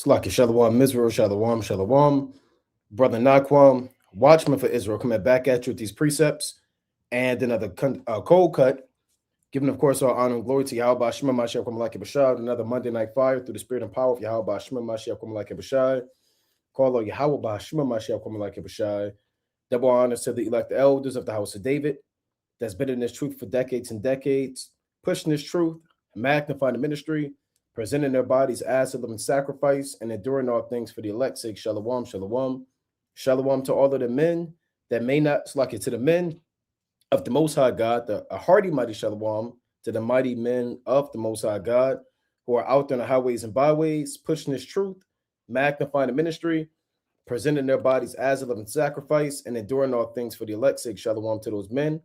Slaki Shalom, Israel, Shalom, Shalom. Brother Naquam, watchman for Israel, coming back at you with these precepts and another cold cut, giving, of course, all honor and glory to Yahweh Shema Mashiach Kwamalaki Bashad, another Monday night fire through the spirit and power of Yahweh Shema Mashiach Kwamalaki Bashad. Call on Yahweh Shema Mashiach Kwamalaki Bashad. Double honors to the elect elders of the house of David that's been in this truth for decades and decades, pushing this truth, magnifying the ministry, presenting their bodies as a living sacrifice, and enduring all things for the elect's sake. Shalom, shalom. Shalom to all of the men that may not, like it to the men of the Most High God, a hearty, mighty shalom to the mighty men of the Most High God who are out there in the highways and byways, pushing this truth, magnifying the ministry, presenting their bodies as a living sacrifice, and enduring all things for the elect's sake. Shalom to those men.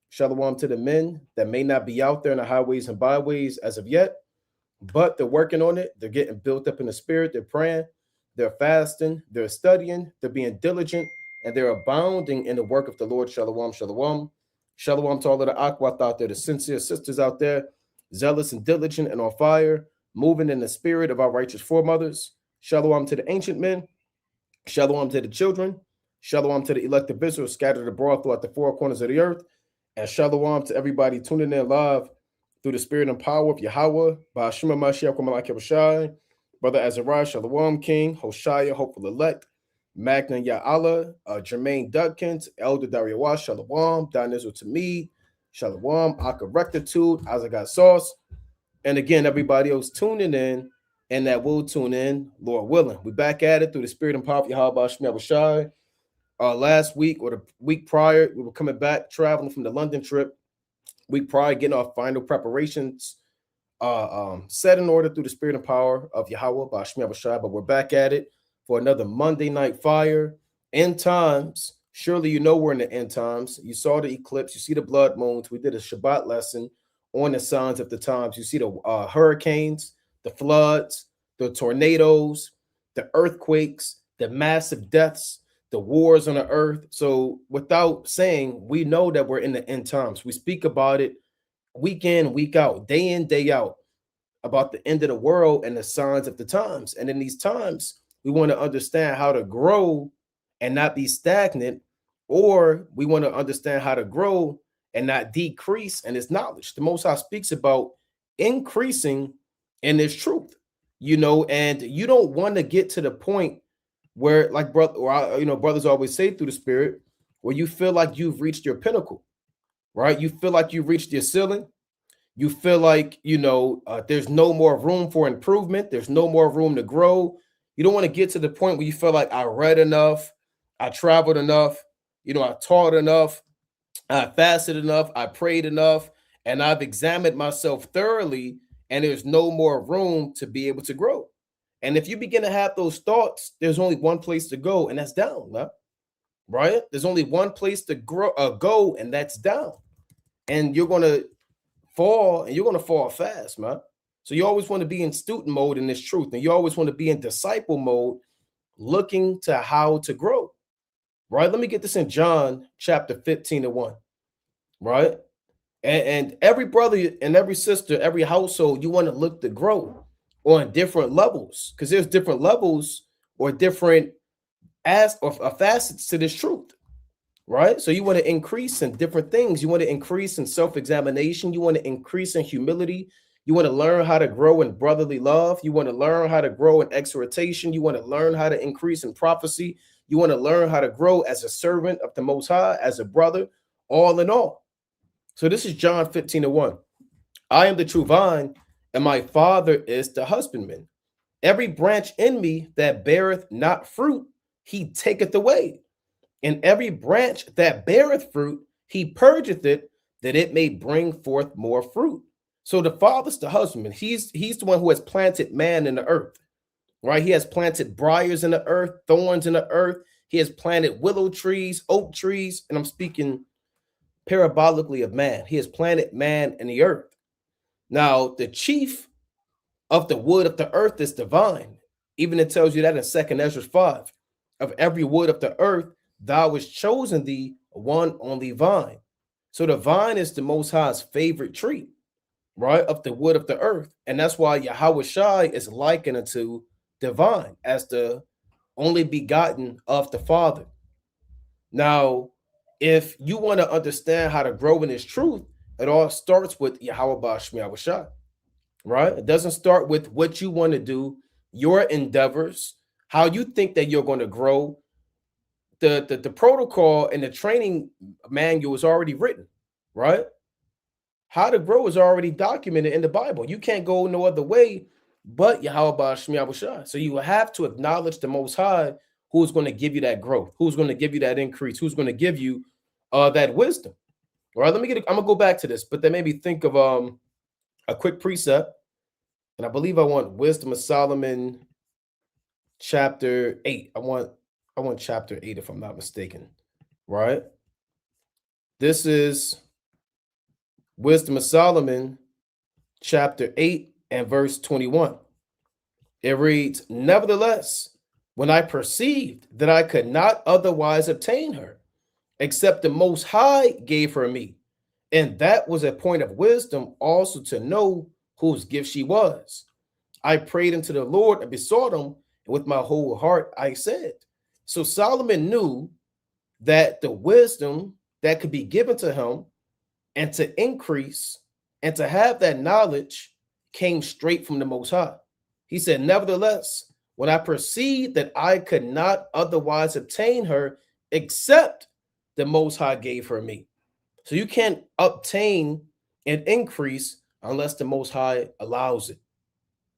Shalom to the men that may not be out there in the highways and byways as of yet, but they're working on it. They're getting built up in the spirit. They're praying. They're fasting. They're studying. They're being diligent. And they're abounding in the work of the Lord. Shalom, shalom. Shalom to all of the Akwat out there, the sincere sisters out there, zealous and diligent and on fire, moving in the spirit of our righteous foremothers. Shalom to the ancient men. Shalom to the children. Shalom to the elect of Israel scattered abroad throughout the four corners of the earth. And shalom to everybody tuning in live through the spirit and power of Yahweh, Ba'ashima Mashiach Kwamalaki Bashai, Brother Azariah, Shalom King, Hoshaya, Hopeful Elect, Magna Ya'Allah, Jermaine Dudkins, Elder Dariawa, Shalom, Donizel Tamid, Shalom, Aka Rectitude, Azagat Sauce, and again, everybody else tuning in and that will tune in, Lord willing. We're back at it through the spirit and power of Yahweh, Ba'ashima Bashai. Last week or the week prior, we were coming back, traveling from the London trip. Week prior, getting our final preparations set in order through the spirit and power of Yahweh by Shemi Abashai. But we're back at it for another Monday night fire. End times. Surely you know we're in the end times. You saw the eclipse. You see the blood moons. We did a Shabbat lesson on the signs of the times. You see the hurricanes, the floods, the tornadoes, the earthquakes, the massive deaths, the wars on the earth. So without saying, we know that we're in the end times. We speak about it week in, week out, day in, day out, about the end of the world and the signs of the times. And in these times, we want to understand how to grow and not be stagnant, or we want to understand how to grow and not decrease in its knowledge. The Most High speaks about increasing in this truth, and you don't want to get to the point where, like brothers always say through the spirit, where you feel like you've reached your pinnacle, right? You feel like you've reached your ceiling. You feel like, there's no more room for improvement. There's no more room to grow. You don't want to get to the point where you feel like I read enough, I traveled enough, I taught enough, I fasted enough, I prayed enough, and I've examined myself thoroughly, and there's no more room to be able to grow. And if you begin to have those thoughts, there's only one place to go, and that's down, right? There's only one place to go, and that's down. And you're going to fall, and you're going to fall fast, man. So you always want to be in student mode in this truth, and you always want to be in disciple mode, looking to how to grow, right? Let me get this in John chapter 15:1, right? And every brother and every sister, every household, you want to look to grow on different levels, because there's different levels or different facets to this truth, right? So you want to increase in different things. You want to increase in self-examination. You want to increase in humility. You want to learn how to grow in brotherly love. You want to learn how to grow in exhortation. You want to learn how to increase in prophecy. You want to learn how to grow as a servant of the Most High, as a brother, all in all. So this is John 15:1. I am the true vine, and my Father is the husbandman. Every branch in me that beareth not fruit, he taketh away. And every branch that beareth fruit, he purgeth it, that it may bring forth more fruit. So the Father's the husbandman. He's the one who has planted man in the earth, right? He has planted briars in the earth, thorns in the earth. He has planted willow trees, oak trees, and I'm speaking parabolically of man. He has planted man in the earth. Now, the chief of the wood of the earth is the vine. Even it tells you that in 2 Ezra 5. Of every wood of the earth, thou hast chosen thee one only vine. So the vine is the Most High's favorite tree, right? Of the wood of the earth. And that's why Yahweh Shai is likened unto divine, as the only begotten of the Father. Now, if you want to understand how to grow in this truth, it all starts with Yahweh Bashmi Awashai, right? It doesn't start with what you want to do, your endeavors, how you think that you're going to grow. The protocol and the training manual is already written, right? How to grow is already documented in the Bible. You can't go no other way but Yahweh Bashmi Awashai. So you have to acknowledge the Most High, who's going to give you that growth, who's going to give you that increase, who's going to give you that wisdom. All right, I'm gonna go back to this, but that made me think of a quick precept, and I believe I want Wisdom of Solomon, chapter 8. I want chapter 8 if I'm not mistaken. Right? This is Wisdom of Solomon, chapter 8 and verse 21. It reads, "Nevertheless, when I perceived that I could not otherwise obtain her, except the Most High gave her me, and that was a point of wisdom also to know whose gift she was. I prayed unto the Lord and besought him, and with my whole heart I said." So Solomon knew that the wisdom that could be given to him and to increase and to have that knowledge came straight from the Most High. He said, "Nevertheless, when I perceived that I could not otherwise obtain her except the Most High gave her me." So you can't obtain an increase unless the Most High allows it.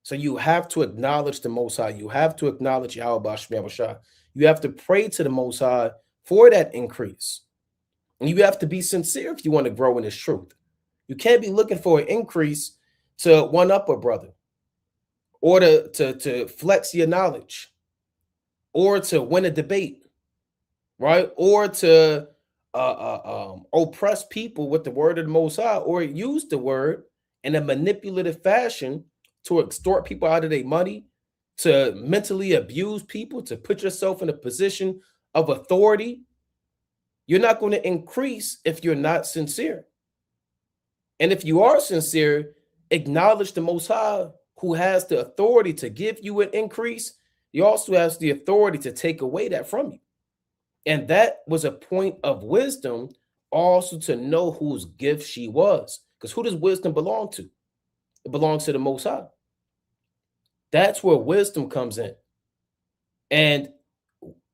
So you have to acknowledge the Most High. You have to acknowledge Yahweh Bashmi Awashai. You have to pray to the Most High for that increase. And you have to be sincere if you want to grow in this truth. You can't be looking for an increase to one up a brother, or to flex your knowledge, or to win a debate, right? Or to oppress people with the word of the Most High, or use the word in a manipulative fashion to extort people out of their money, to mentally abuse people, to put yourself in a position of authority. You're not going to increase if you're not sincere. And if you are sincere, acknowledge the Most High, who has the authority to give you an increase. He also has the authority to take away that from you. And that was a point of wisdom, also to know whose gift she was. Because who does wisdom belong to? It belongs to the Most High. That's where wisdom comes in. And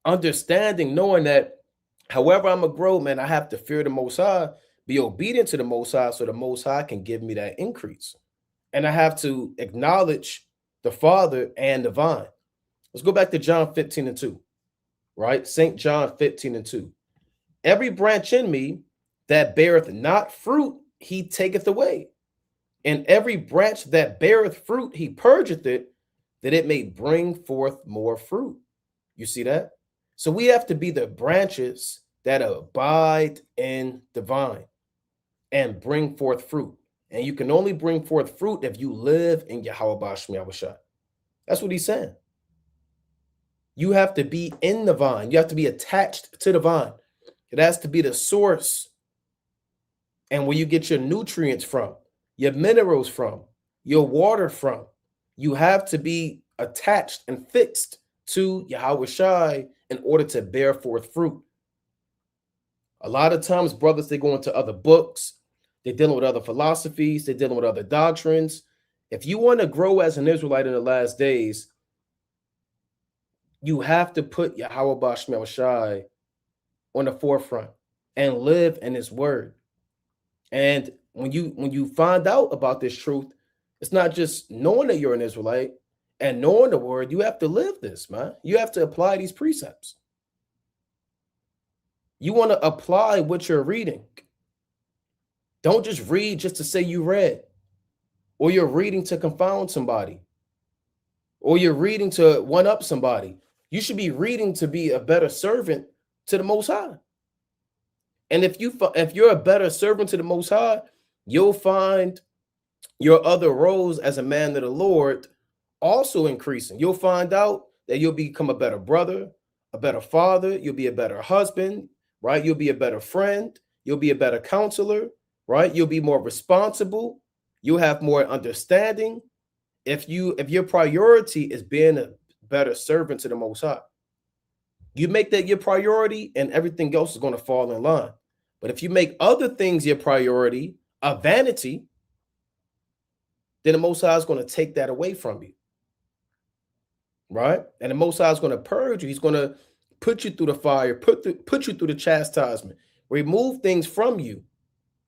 understanding, knowing that however I'm going to grow, man, I have to fear the Most High, be obedient to the Most High, so the Most High can give me that increase. And I have to acknowledge the Father and the vine. Let's go back to John 15 and 2, right? St. John 15 and 2. "Every branch in me that beareth not fruit, he taketh away. And every branch that beareth fruit, he purgeth it, that it may bring forth more fruit." You see that? So we have to be the branches that abide in the vine and bring forth fruit. And you can only bring forth fruit if you live in Yahweh Bashmi Awashai. That's what he's saying. You have to be in the vine. You have to be attached to the vine. It has to be the source and where you get your nutrients from, your minerals from, your water from. You have to be attached and fixed to Yahweh Shai in order to bear forth fruit. A lot of times, brothers, they go into other books. They're dealing with other philosophies. They're dealing with other doctrines. If you want to grow as an Israelite in the last days, you have to put Yahweh Bashmi Awashai on the forefront and live in his word. And when you find out about this truth, it's not just knowing that you're an Israelite and knowing the word. You have to live this, man. You have to apply these precepts. You want to apply what you're reading. Don't just read just to say you read, or you're reading to confound somebody, or you're reading to one-up somebody. You should be reading to be a better servant to the Most High. And if you're a better servant to the Most High, you'll find your other roles as a man of the Lord also increasing. You'll find out that you'll become a better brother, a better father. You'll be a better husband, right? You'll be a better friend. You'll be a better counselor, right? You'll be more responsible. You'll have more understanding. If your priority is being better servant to the Most High. You make that your priority, and everything else is going to fall in line. But if you make other things your priority, a vanity, then the Most High is going to take that away from you. Right? And the Most High is going to purge you. He's going to put you through the fire, put you through the chastisement, remove things from you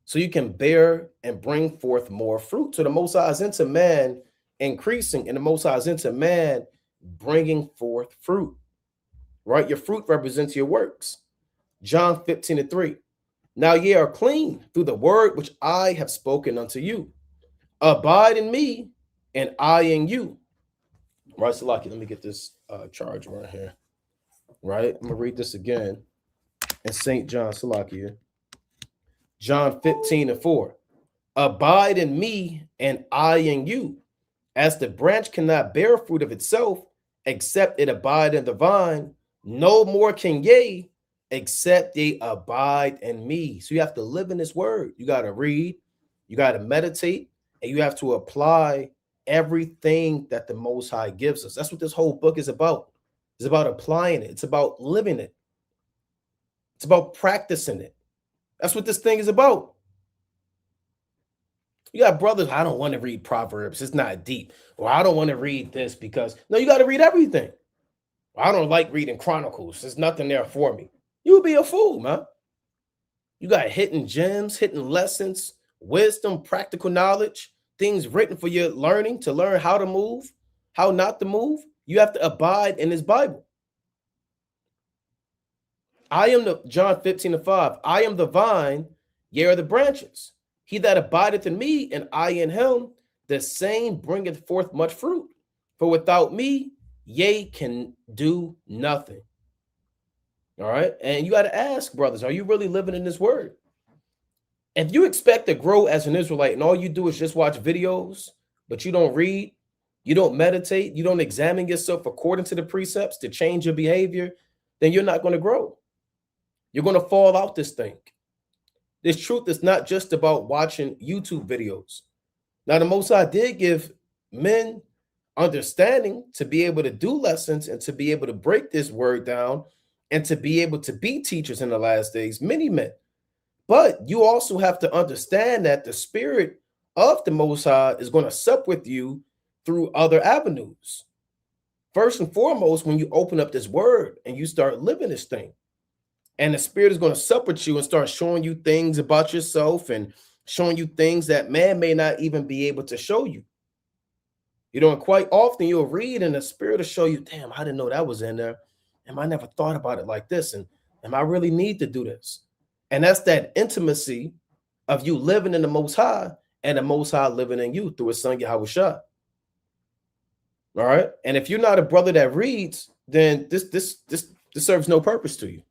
so you can bear and bring forth more fruit. So the Most High is into man increasing, and the Most High is into man bringing forth fruit. Right? Your fruit represents your works. John 15:3. Now ye are clean through the word which I have spoken unto you. Abide in me, and I in you. Right, Salaki, let me get this charge right here. Right, I'm gonna read this again in St. John, Salaki. John 15:4. Abide in me, and I in you. As the branch cannot bear fruit of itself, except it abide in the vine, no more can ye, except ye abide in me. So you have to live in this word. You got to read, you got to meditate, and you have to apply everything that the Most High gives us. That's what this whole book is about. It's about applying it. It's about living it. It's about practicing it. That's what this thing is about. You got brothers, I don't want to read Proverbs. It's not deep. Or I don't want to read this because, no, you got to read everything. I don't like reading Chronicles. There's nothing there for me. You would be a fool, man. You got hidden gems, hidden lessons, wisdom, practical knowledge, things written for your learning to learn how to move, how not to move. You have to abide in this Bible. John 15:5. I am the vine, ye are the branches. He that abideth in me, and I in him, the same bringeth forth much fruit. For without me, ye can do nothing. All right. And you got to ask, brothers, are you really living in this word? If you expect to grow as an Israelite and all you do is just watch videos, but you don't read, you don't meditate, you don't examine yourself according to the precepts to change your behavior, then you're not going to grow. You're going to fall out this thing. This truth is not just about watching YouTube videos. Now, the Most High did give men understanding to be able to do lessons and to be able to break this word down and to be able to be teachers in the last days, many men. But you also have to understand that the spirit of the Most High is going to sup with you through other avenues. First and foremost, when you open up this word and you start living this thing, and the spirit is going to sup with you and start showing you things about yourself and showing you things that man may not even be able to show you. You know, and quite often you'll read and the spirit will show you, damn, I didn't know that was in there. And I never thought about it like this. And I really need to do this. And that's that intimacy of you living in the Most High and the Most High living in you through his son, Yahushua. All right. And if you're not a brother that reads, then this serves no purpose to you.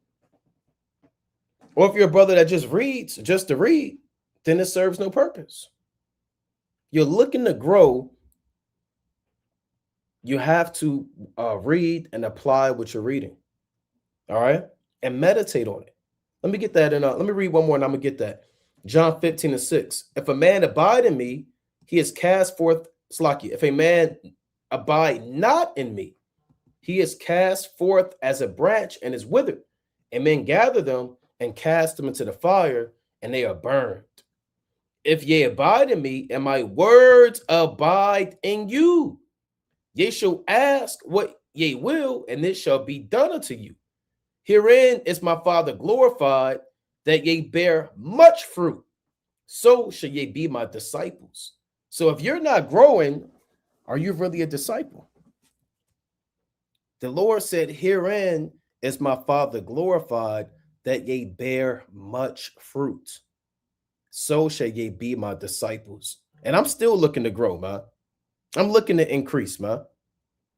Or if you're a brother that just reads just to read, then it serves no purpose. You're looking to grow. You have to read and apply what you're reading. All right. And meditate on it. Let me get that in. Let me read one more and I'm going to get that. John 15:6. If a man abide in me, he is cast forth. Slaki. If a man abide not in me, he is cast forth as a branch and is withered. And men gather them and cast them into the fire, and they are burned. If ye abide in me, and my words abide in you, ye shall ask what ye will, and it shall be done unto you. Herein is my Father glorified, that ye bear much fruit. So shall ye be my disciples. So if you're not growing, are you really a disciple? The Lord said, herein is my Father glorified, that ye bear much fruit. So shall ye be my disciples. And I'm still looking to grow, man. I'm looking to increase, man.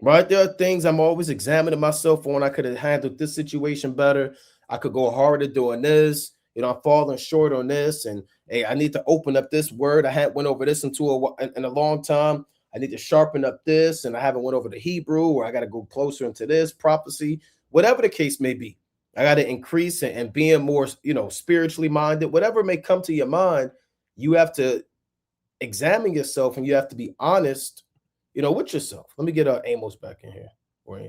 Right? There are things I'm always examining myself on. I could have handled this situation better. I could go harder doing this. You know, I'm falling short on this. And hey, I need to open up this word. I hadn't went over this in a long time. I need to sharpen up this. And I haven't went over the Hebrew, or I got to go closer into this prophecy, whatever the case may be. I got to increase and being more, spiritually minded, whatever may come to your mind. You have to examine yourself and you have to be honest, with yourself. Let me get Amos back in here.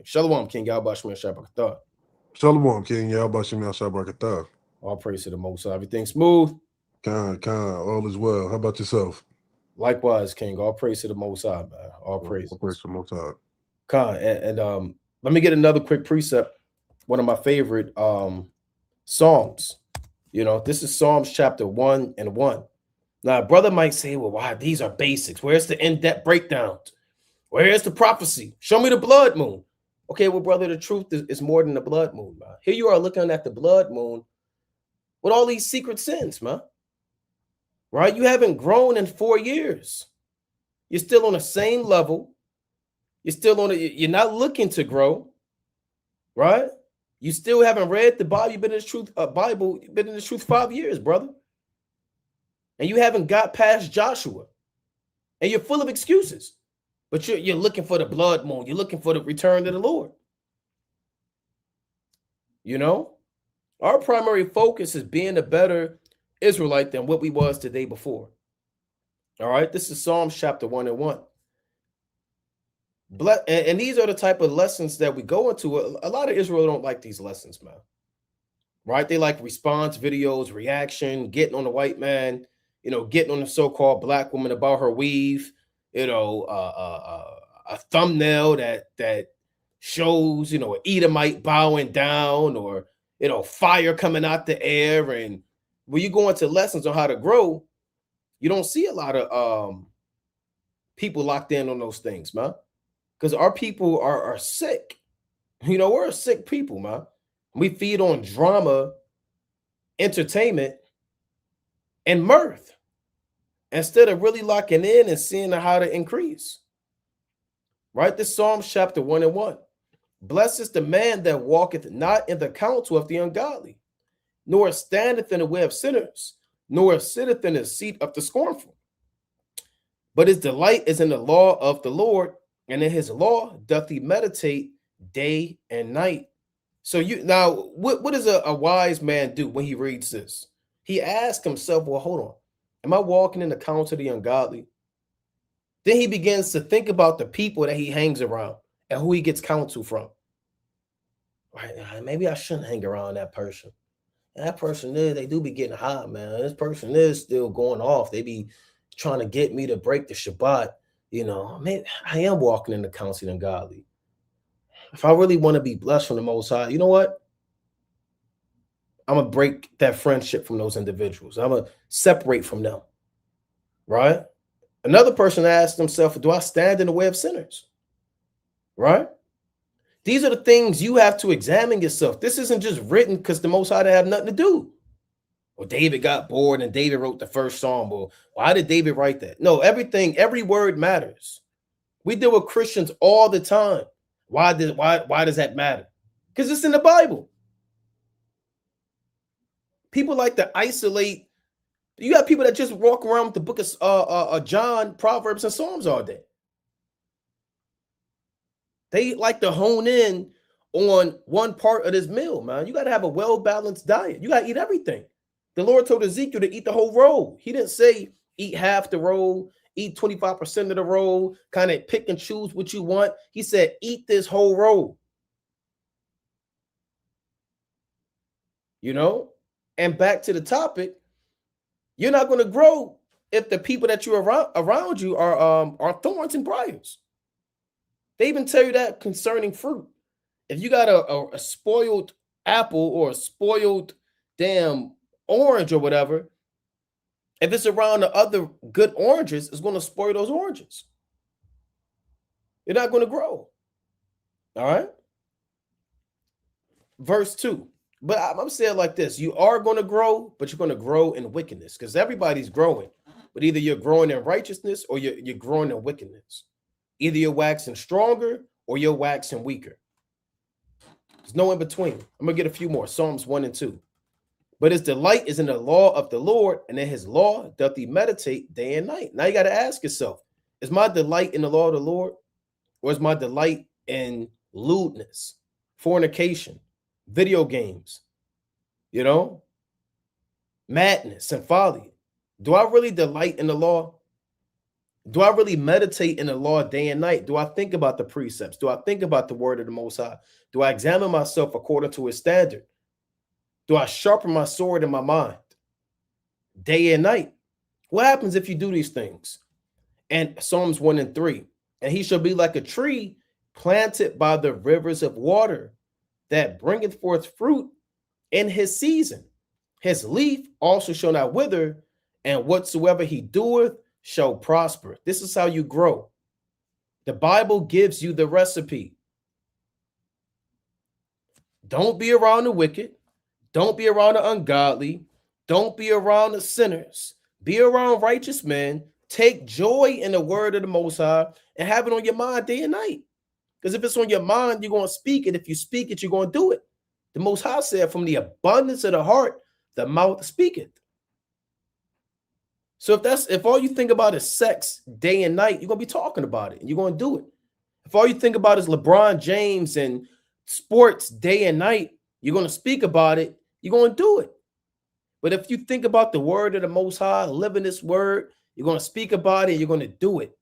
Shalom, King Yahbashim Shabbat. Shalom, King Yahbashim Shabbat. All praise to the Most High. Everything smooth. Khan, all is well. How about yourself? Likewise, King. All praise to the Most High, man. All praise. All praise to the Most High. Khan, and let me get another quick precept. One of my favorite Psalms. You know, this is Psalms chapter 1 and 1. Now, a brother might say, well, why? These are basics. Where's the in-depth breakdowns? Where's the prophecy? Show me the blood moon. Okay, well, brother, the truth is more than the blood moon, man. Here you are looking at the blood moon with all these secret sins, man. Right? You haven't grown in 4 years. You're still on the same level. You're still on it. You're not looking to grow, right? You still haven't read the Bible. You've been in the truth, Bible. You've been in the truth 5 years, brother. And you haven't got past Joshua. And you're full of excuses. But you're looking for the blood moon. You're looking for the return of the Lord. You know, our primary focus is being a better Israelite than what we was the day before. All right, this is Psalms chapter 1 and 1. And these are the type of lessons that we go into. A lot of Israel don't like these lessons, man. Right? They like response videos, reaction, getting on the white man, you know, getting on the so-called black woman about her weave, you know, a thumbnail that shows, you know, an Edomite bowing down, or, you know, fire coming out the air. And when you go into lessons on how to grow, you don't see a lot of people locked in on those things, man. Because our people are sick. You know, we're a sick people, man. We feed on drama, entertainment, and mirth instead of really locking in and seeing how to increase. Right? This Psalms chapter 1 and 1. Blessed is the man that walketh not in the counsel of the ungodly, nor standeth in the way of sinners, nor sitteth in the seat of the scornful. But his delight is in the law of the Lord, and in his law doth he meditate day and night. So what does a wise man do when he reads this? He asks himself, well, hold on. Am I walking in the counsel of the ungodly? Then he begins to think about the people that he hangs around and who he gets counsel from. Right? Maybe I shouldn't hang around that person. And that person they do be getting hot, man. This person is still going off. They be trying to get me to break the Shabbat. You know, man, I am walking in the counsel of the ungodly. If I really want to be blessed from the Most High, you know what? I'm going to break that friendship from those individuals. I'm going to separate from them, right? Another person asked himself, do I stand in the way of sinners, right? These are the things you have to examine yourself. This isn't just written because the Most High didn't have nothing to do. Well, David got bored and David wrote the first psalm. Well, why did David write that? No, every word matters. We deal with Christians all the time. Why does that matter? Because it's in the Bible. People like to isolate. You got people that just walk around with the book of John, Proverbs, and Psalms all day. They like to hone in on one part of this meal, man. You got to have a well-balanced diet. You got to eat everything. The Lord told Ezekiel to eat the whole roll. He didn't say eat half the roll, eat 25% of the roll, kind of pick and choose what you want. He said, eat this whole roll. You know? And back to the topic, you're not going to grow if the people that you around you are thorns and briars. They even tell you that concerning fruit. If you got a spoiled apple or a spoiled damn orange or whatever, if it's around the other good oranges, it's going to spoil those oranges. You're not going to grow. All right? Verse 2. But I'm saying like this. You are going to grow, but you're going to grow in wickedness because everybody's growing. But either you're growing in righteousness or you're growing in wickedness. Either you're waxing stronger or you're waxing weaker. There's no in between. I'm going to get a few more. Psalms 1 and 2. But his delight is in the law of the Lord, and in his law doth he meditate day and night. Now you got to ask yourself, is my delight in the law of the Lord, or is my delight in lewdness, fornication, video games, you know, madness and folly? Do I really delight in the law? Do I really meditate in the law day and night? Do I think about the precepts? Do I think about the word of the Most High? Do I examine myself according to his standard? Do I sharpen my sword in my mind day and night? What happens if you do these things? And Psalms 1 and 3, and he shall be like a tree planted by the rivers of water that bringeth forth fruit in his season. His leaf also shall not wither, and whatsoever he doeth shall prosper. This is how you grow. The Bible gives you the recipe. Don't be around the wicked. Don't be around the ungodly. Don't be around the sinners. Be around righteous men. Take joy in the word of the Most High and have it on your mind day and night. Because if it's on your mind, you're going to speak it. If you speak it, you're going to do it. The Most High said, from the abundance of the heart, the mouth speaketh. So if all you think about is sex day and night, you're going to be talking about it and you're going to do it. If all you think about is LeBron James and sports day and night, you're going to speak about it, you're going to do it. But if you think about the word of the Most High, live in this word, you're going to speak about it, you're going to do it.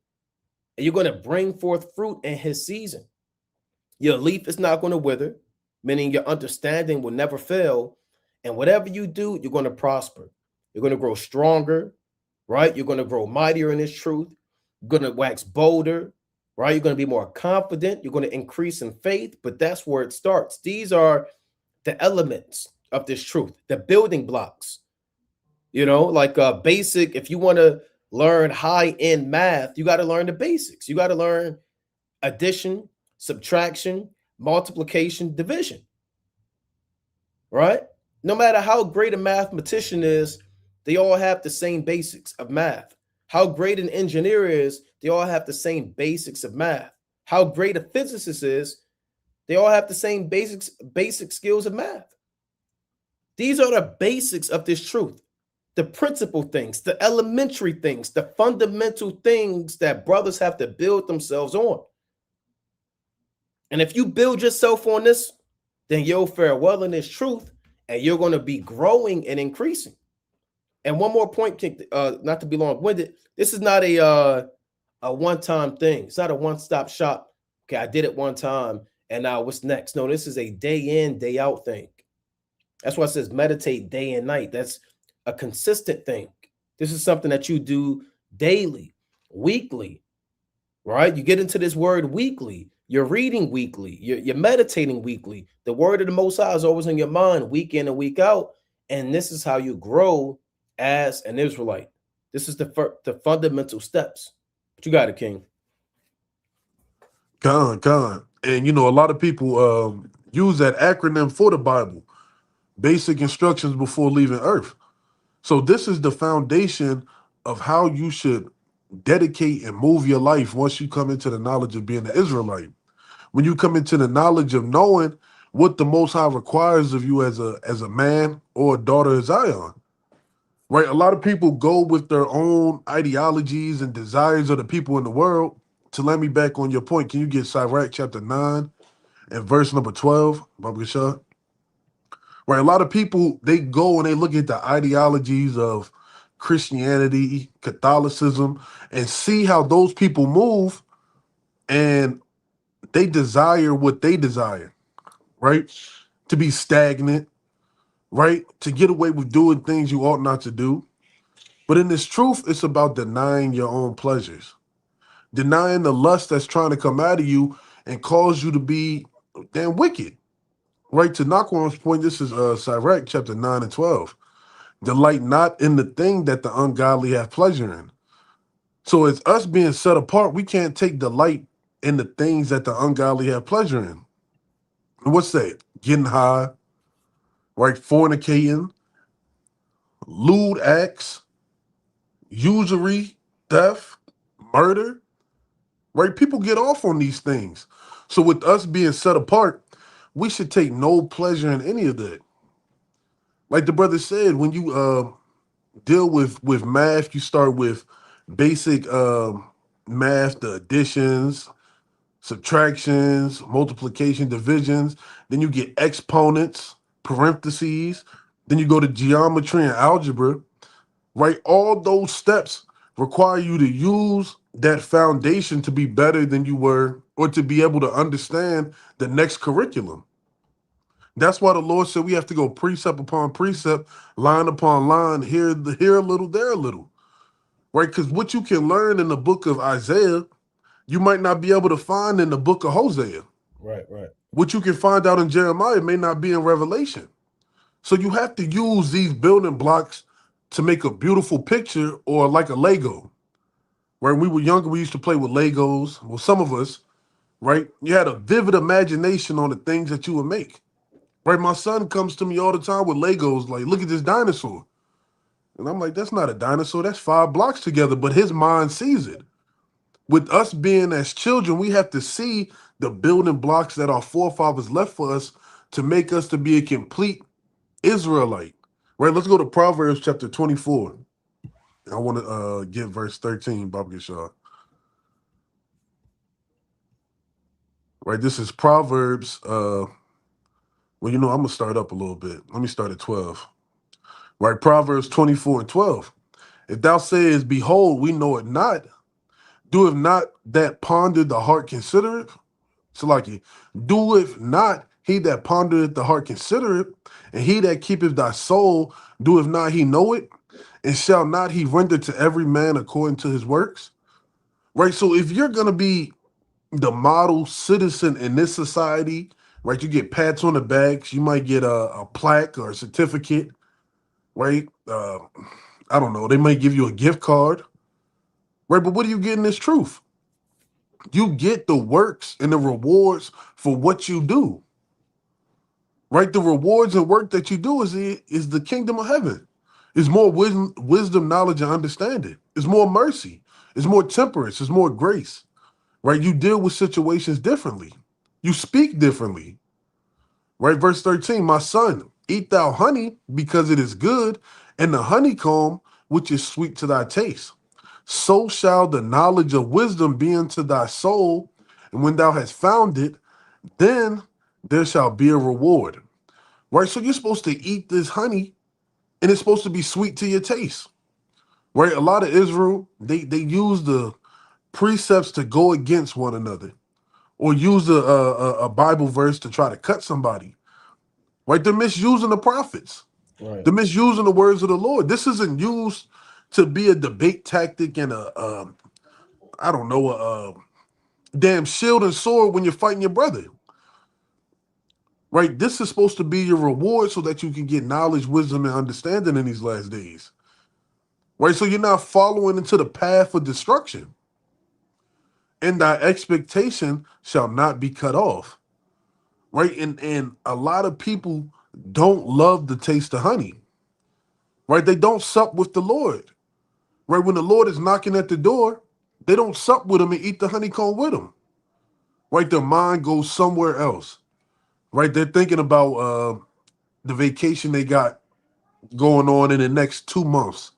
And you're going to bring forth fruit in his season. Your leaf is not going to wither, meaning your understanding will never fail. And whatever you do, you're going to prosper. You're going to grow stronger, right? You're going to grow mightier in this truth. You're going to wax bolder, right? You're going to be more confident. You're going to increase in faith, but that's where it starts. These are the elements of this truth, the building blocks. Like basic, if you want to learn high-end math, you got to learn the basics. You got to learn addition, subtraction, multiplication, division, right? No matter how great a mathematician is, they all have the same basics of math. How great an engineer is, they all have the same basics of math. How great a physicist is, they all have the same basic skills of math. These are the basics of this truth, the principal things, the elementary things, the fundamental things that brothers have to build themselves on. And if you build yourself on this, then you'll fare well in this truth, and you're going to be growing and increasing. And one more point, not to be long-winded, this is not a one-time thing. It's not a one-stop shop. Okay, I did it one time, and now what's next? No, this is a day in, day out thing. That's why it says meditate day and night. That's a consistent thing. This is something that you do daily, weekly, right? You get into this word weekly. You're reading weekly. You're meditating weekly. The word of the Most High is always in your mind, week in and week out. And this is how you grow as an Israelite. This is the fundamental steps. But you got it, King. Con. And a lot of people use that acronym for the Bible, basic instructions before leaving earth. So this is the foundation of how you should dedicate and move your life once you come into the knowledge of being an Israelite. When you come into the knowledge of knowing what the Most High requires of you as a man or a daughter of Zion, right? A lot of people go with their own ideologies and desires of the people in the world. To let me back on your point, can you get Sirach chapter 9 and verse number 12, Baba Shah? Right, a lot of people, they go and they look at the ideologies of Christianity, Catholicism, and see how those people move, and they desire what they desire, right? To be stagnant, right? To get away with doing things you ought not to do. But in this truth, it's about denying your own pleasures, denying the lust that's trying to come out of you and cause you to be damn wicked, right? To Naquan's point, this is Sirach chapter 9 and 12. Delight not in the thing that the ungodly have pleasure in. So it's us being set apart. We can't take delight in the things that the ungodly have pleasure in. And what's that? Getting high, right? Fornicating, lewd acts, usury, theft, murder, right? People get off on these things. So with us being set apart, we should take no pleasure in any of that. Like the brother said, when you deal with math, you start with basic math, the additions, subtractions, multiplication, divisions. Then you get exponents, parentheses. Then you go to geometry and algebra, right? All those steps require you to use that foundation to be better than you were or to be able to understand the next curriculum. That's why the Lord said we have to go precept upon precept, line upon line, here a little, there a little, right? Because what you can learn in the book of Isaiah, you might not be able to find in the book of Hosea. Right, right. What you can find out in Jeremiah may not be in Revelation. So you have to use these building blocks to make a beautiful picture, or like a Lego. Right? When we were younger, we used to play with Legos. Well, some of us, right? You had a vivid imagination on the things that you would make. Right? My son comes to me all the time with Legos, like, look at this dinosaur. And I'm like, that's not a dinosaur, that's 5 blocks together, but his mind sees it. With us being as children, we have to see the building blocks that our forefathers left for us to make us to be a complete Israelite. Right? Let's go to Proverbs chapter 24. I want to get verse 13, Bob Gishah. Right? This is Proverbs. Well, I'm going to start up a little bit. Let me start at 12. Right? Proverbs 24 and 12. If thou sayest, behold, we know it not, doeth not that ponder the heart consider it? So like, doeth not he that pondereth the heart consider it, and he that keepeth thy soul, doeth not he know it, and shall not he render to every man according to his works? Right? So if you're going to be the model citizen in this society, right, you get pats on the backs, you might get a plaque or a certificate, right? I don't know, they might give you a gift card, right? But what do you get in this truth? You get the works and the rewards for what you do, right? The rewards and work that you do is the kingdom of heaven. It's more wisdom, knowledge, and understanding. It's more mercy. It's more temperance. It's more grace, right? You deal with situations differently. You speak differently, right? Verse 13, my son, eat thou honey because it is good, and the honeycomb which is sweet to thy taste. So shall the knowledge of wisdom be unto thy soul, and when thou hast found it, then there shall be a reward. Right? So you're supposed to eat this honey, and it's supposed to be sweet to your taste. Right? A lot of Israel, they use the precepts to go against one another, or use a Bible verse to try to cut somebody. Right? They're misusing the prophets. Right. They're misusing the words of the Lord. This isn't used to be a debate tactic and I don't know, a damn shield and sword when you're fighting your brother. Right? This is supposed to be your reward so that you can get knowledge, wisdom, and understanding in these last days. Right? So you're not following into the path of destruction. And thy expectation shall not be cut off. Right? And a lot of people don't love the taste of honey. Right? They don't sup with the Lord. Right? When the Lord is knocking at the door, they don't sup with him and eat the honeycomb with him. Right? Their mind goes somewhere else. Right? They're thinking about the vacation they got going on in the next 2 months.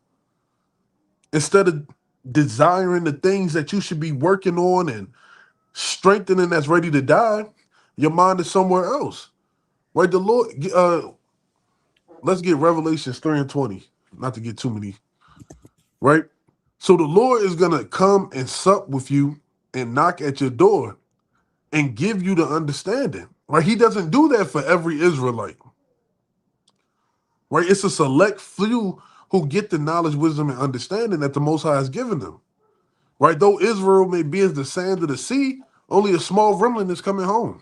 Instead of desiring the things that you should be working on and strengthening that's ready to die, your mind is somewhere else. Right? The Lord, let's get Revelations 3 and 20, not to get too many, right? So the Lord is going to come and sup with you and knock at your door and give you the understanding. Right? He doesn't do that for every Israelite. Right? It's a select few who get the knowledge, wisdom, and understanding that the Most High has given them. Right? Though Israel may be as the sand of the sea, only a small remnant is coming home.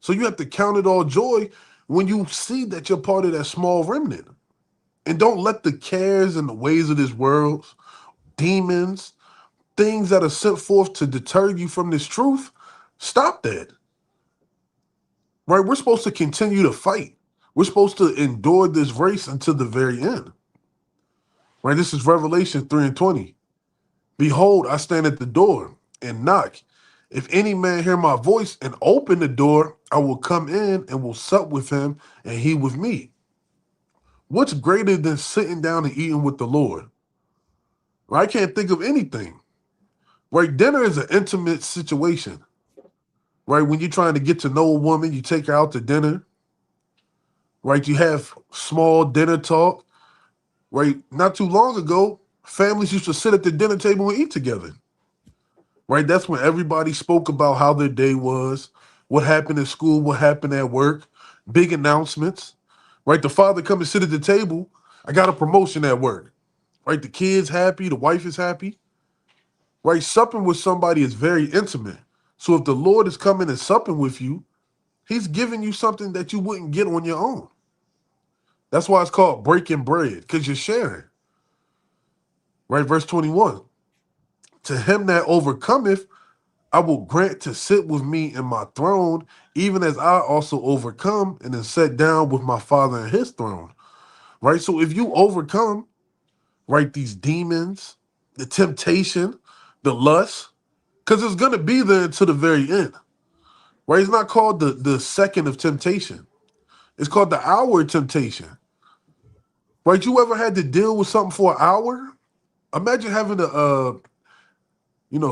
So you have to count it all joy when you see that you're part of that small remnant. And don't let the cares and the ways of this world, demons, things that are sent forth to deter you from this truth, stop that. Right? We're supposed to continue to fight. We're supposed to endure this race until the very end. Right? This is Revelation 3 and 20. Behold, I stand at the door and knock. If any man hear my voice and open the door, I will come in and will sup with him and he with me. What's greater than sitting down and eating with the Lord? I can't think of anything. Right? Dinner is an intimate situation. Right? When you're trying to get to know a woman, you take her out to dinner. Right? You have small dinner talk. Right? Not too long ago, Families used to sit at the dinner table and eat together, right? That's when everybody spoke about how their day was, what happened in school, what happened at work, big announcements, right? The father come and sit at the table. I got a promotion at work, right? The kid's happy, the wife is happy, right? Supping with somebody is very intimate. So if the Lord is coming and supping with you, he's giving you something that you wouldn't get on your own. That's why it's called breaking bread, because you're sharing, right? Verse 21, to him that overcometh, I will grant to sit with me in my throne, even as I also overcome and then sat down with my father in his throne. Right? So if you overcome, right, these demons, the temptation, the lust, because it's gonna be there until the very end. Right? It's not called the second of temptation. It's called the hour of temptation. Right? You ever had to deal with something for an hour? Imagine having a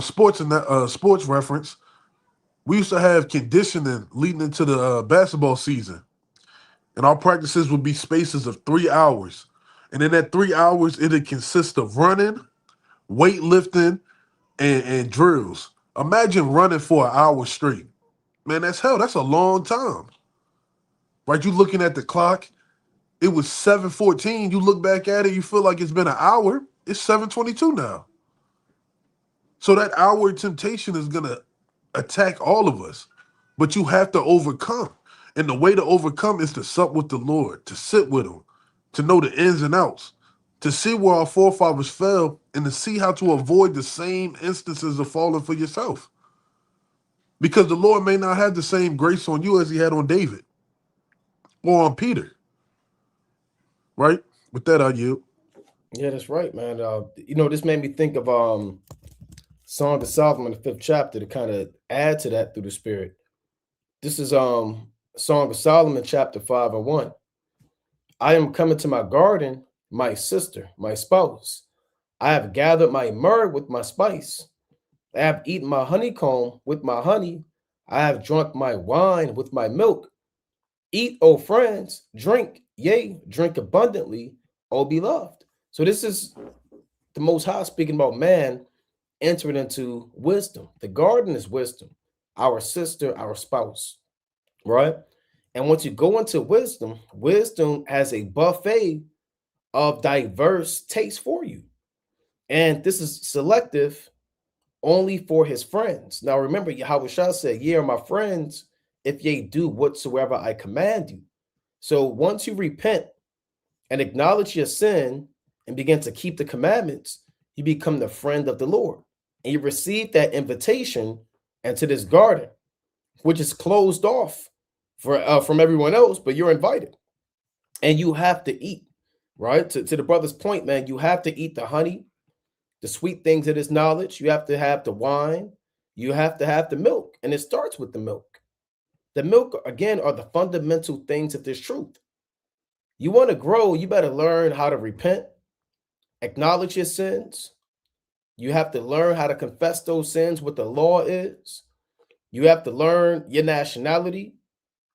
sports and sports reference. We used to have conditioning leading into the basketball season, and our practices would be spaces of 3 hours. And in that 3 hours, it'd consist of running, weightlifting, and drills. Imagine running for an hour straight. Man, that's hell. That's a long time. Right? You looking at the clock, it was 7:14. You look back at it, you feel like it's been an hour. It's 7:22 now. So that hour of temptation is gonna attack all of us. But you have to overcome. And the way to overcome is to sup with the Lord, to sit with him, to know the ins and outs, to see where our forefathers fell, and to see how to avoid the same instances of falling for yourself. Because the Lord may not have the same grace on you as he had on David or on Peter. Right? With that, I yield. Yeah, that's right, man. This made me think of Song of Solomon, the 5th chapter, to kind of add to that through the Spirit. This is Song of Solomon, chapter 5:1. I am coming to my garden, my sister, my spouse. I have gathered my myrrh with my spice. I have eaten my honeycomb with my honey. I have drunk my wine with my milk. Eat, O friends, drink, yea, drink abundantly, O beloved. So this is the Most High speaking about man entering into wisdom. The garden is wisdom, our sister, our spouse, right? And once you go into wisdom, wisdom has a buffet of diverse tastes for you. And this is selective only for his friends. Now remember, Yahweh Shah said, ye are my friends if ye do whatsoever I command you. So once you repent and acknowledge your sin and begin to keep the commandments, you become the friend of the Lord. And you receive that invitation into this garden, which is closed off from everyone else, but you're invited. And you have to eat, right? To the brother's point, man, you have to eat the honey, the sweet things of this knowledge. You have to have the wine. You have to have the milk. And it starts with the milk. The milk, again, are the fundamental things of this truth. You want to grow, you better learn how to repent, acknowledge your sins. You have to learn how to confess those sins, what the law is. You have to learn your nationality,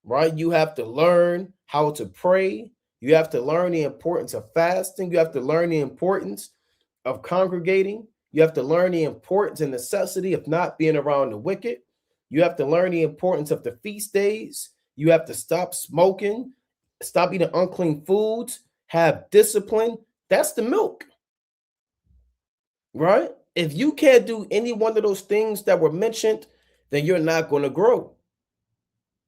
right? You have to learn how to pray. You have to learn the importance of fasting. You have to learn the importance of congregating. You have to learn the importance and necessity of not being around the wicked. You have to learn the importance of the feast days. You have to stop smoking, stop eating unclean foods, have discipline. That's the milk, right? If you can't do any one of those things that were mentioned, then you're not going to grow,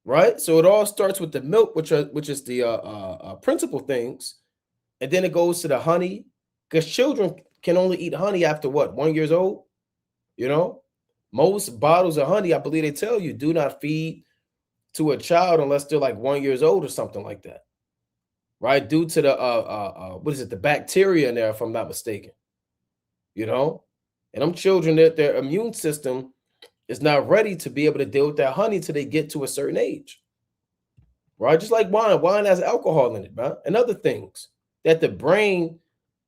right? So it all starts with the milk, which is the principal things, and then it goes to the honey, because children can only eat honey after what, 1 year old? You know, most bottles of honey, I believe they tell you, do not feed to a child unless they're like 1 year old or something like that, right? Due to the what is it, the bacteria in there, if I'm not mistaken. You know, and them children, that their immune system is not ready to be able to deal with that honey till they get to a certain age, right? Just like wine. Wine has alcohol in it, man, and other things that the brain,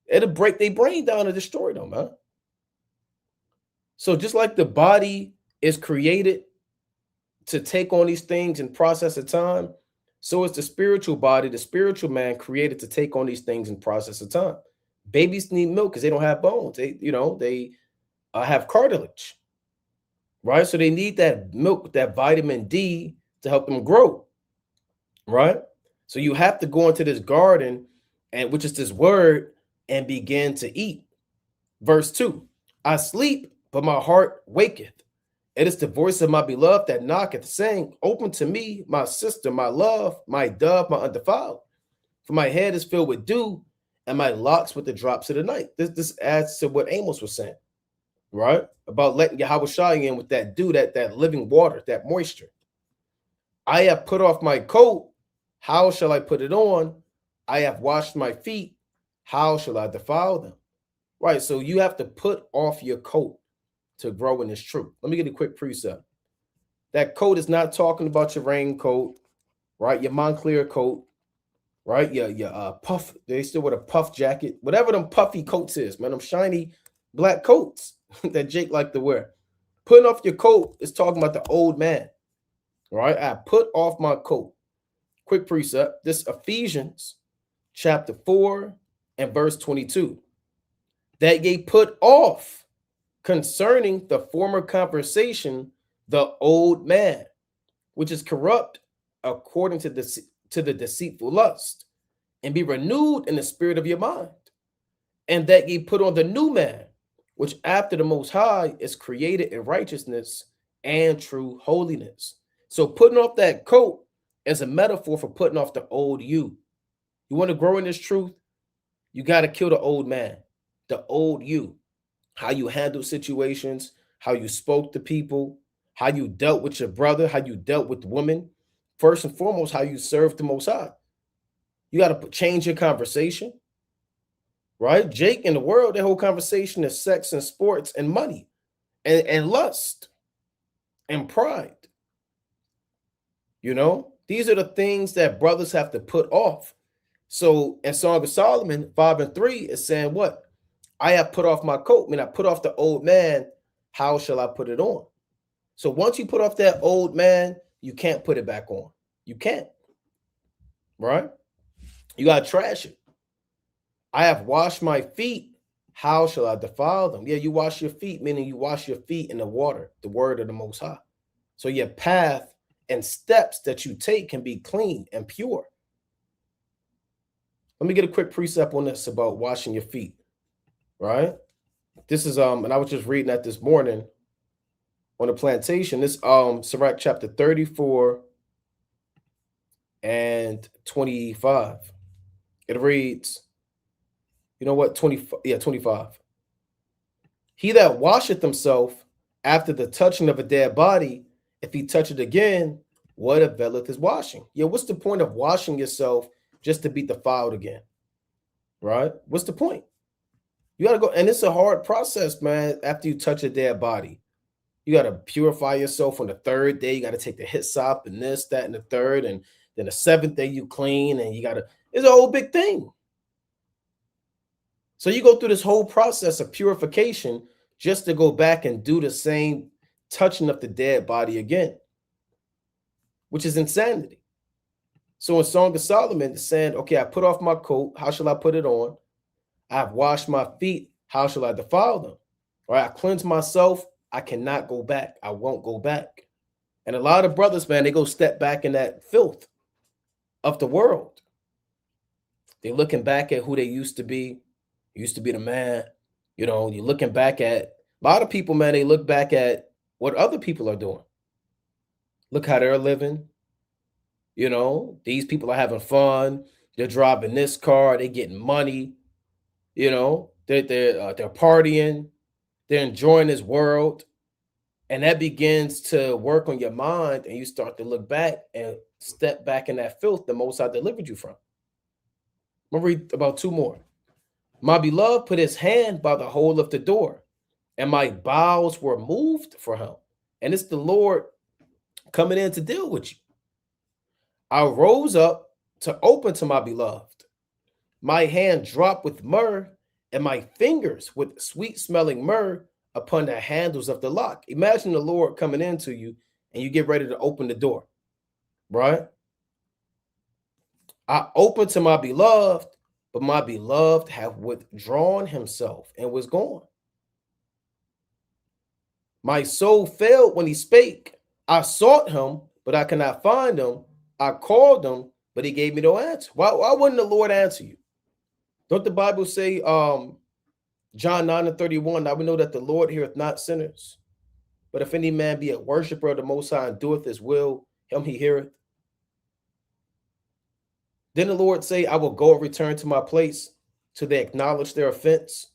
it'll break their brain down and destroy them, man. So just like the body is created to take on these things and process of time, so is the spiritual body, the spiritual man, created to take on these things and process of time. Babies need milk because they don't have bones. They have cartilage, right? So they need that milk, that vitamin D to help them grow, right? So you have to go into this garden, and which is this word, and begin to eat. Verse 2, I sleep, but my heart waketh. It is the voice of my beloved that knocketh, saying, open to me, my sister, my love, my dove, my undefiled. For my head is filled with dew, and my locks with the drops of the night. This adds to what Amos was saying, right? About letting Yahweh Shai in with that dew, that living water, that moisture. I have put off my coat. How shall I put it on? I have washed my feet. How shall I defile them? Right. So you have to put off your coat to grow in this truth. Let me get a quick precept. That coat is not talking about your raincoat, right? Your Montclair coat, right? Your puff. They still with a puff jacket, whatever them puffy coats is, man. Them shiny black coats that Jake like to wear. Putting off your coat is talking about the old man, right? I put off my coat. Quick precept. This Ephesians chapter 4 and verse 22. That ye put off concerning the former conversation, the old man, which is corrupt according to the deceitful lust, and be renewed in the spirit of your mind, and that ye put on the new man, which after the Most High is created in righteousness and true holiness. So putting off that coat is a metaphor for putting off the old you. You want to grow in this truth? You got to kill the old man, the old you. How you handle situations, how you spoke to people, how you dealt with your brother, how you dealt with women. First and foremost, how you served the Most High. You got to change your conversation, right? Jake, in the world, their whole conversation is sex and sports and money and lust and pride. These are the things that brothers have to put off. So in Song of Solomon 5 and 3 is saying what? I have put off my coat. I mean, I put off the old man. How shall I put it on? So once you put off that old man, you can't put it back on. You can't, right? You got to trash it. I have washed my feet. How shall I defile them? Yeah, you wash your feet, meaning you wash your feet in the water, the word of the Most High. So your path and steps that you take can be clean and pure. Let me get a quick precept on this about washing your feet, right? This is and I was just reading that this morning on the plantation. This Sirach chapter 34 and 25. It reads, 25. He that washeth himself after the touching of a dead body, if he touch it again, what availeth his washing? Yeah, what's the point of washing yourself just to be defiled again? Right? What's the point? You got to go, and it's a hard process, man. After you touch a dead body, you got to purify yourself on the third day. You got to take the hyssop and this, that, and the third, and then the seventh day you clean, and it's a whole big thing. So you go through this whole process of purification just to go back and do the same touching of the dead body again, which is insanity. So in Song of Solomon, it's saying, okay, I put off my coat. How shall I put it on? I've washed my feet. How shall I defile them? All right, I cleanse myself. I cannot go back. I won't go back. And a lot of brothers, man, they go step back in that filth of the world. They're looking back at who they used to be. Used to be the man. You're looking back at a lot of people, man, they look back at what other people are doing. Look how they're living. These people are having fun. They're driving this car. They're getting money. They're partying. They're enjoying this world. And that begins to work on your mind, and you start to look back and step back in that filth the Most High delivered you from. I'm going to read about two more. My beloved put his hand by the hole of the door, and my bowels were moved for him. And it's the Lord coming in to deal with you. I rose up to open to my beloved. My hand dropped with myrrh, and my fingers with sweet-smelling myrrh upon the handles of the lock. Imagine the Lord coming into you, and you get ready to open the door, right? I opened to my beloved, but my beloved have withdrawn himself and was gone. My soul failed when he spake. I sought him, but I could not find him. I called him, but he gave me no answer. Why wouldn't the Lord answer you? Don't the Bible say, John 9:31, now we know that the Lord heareth not sinners, but if any man be a worshiper of the Most High and doeth his will, him he heareth. Then the Lord say, I will go and return to my place till they acknowledge their offense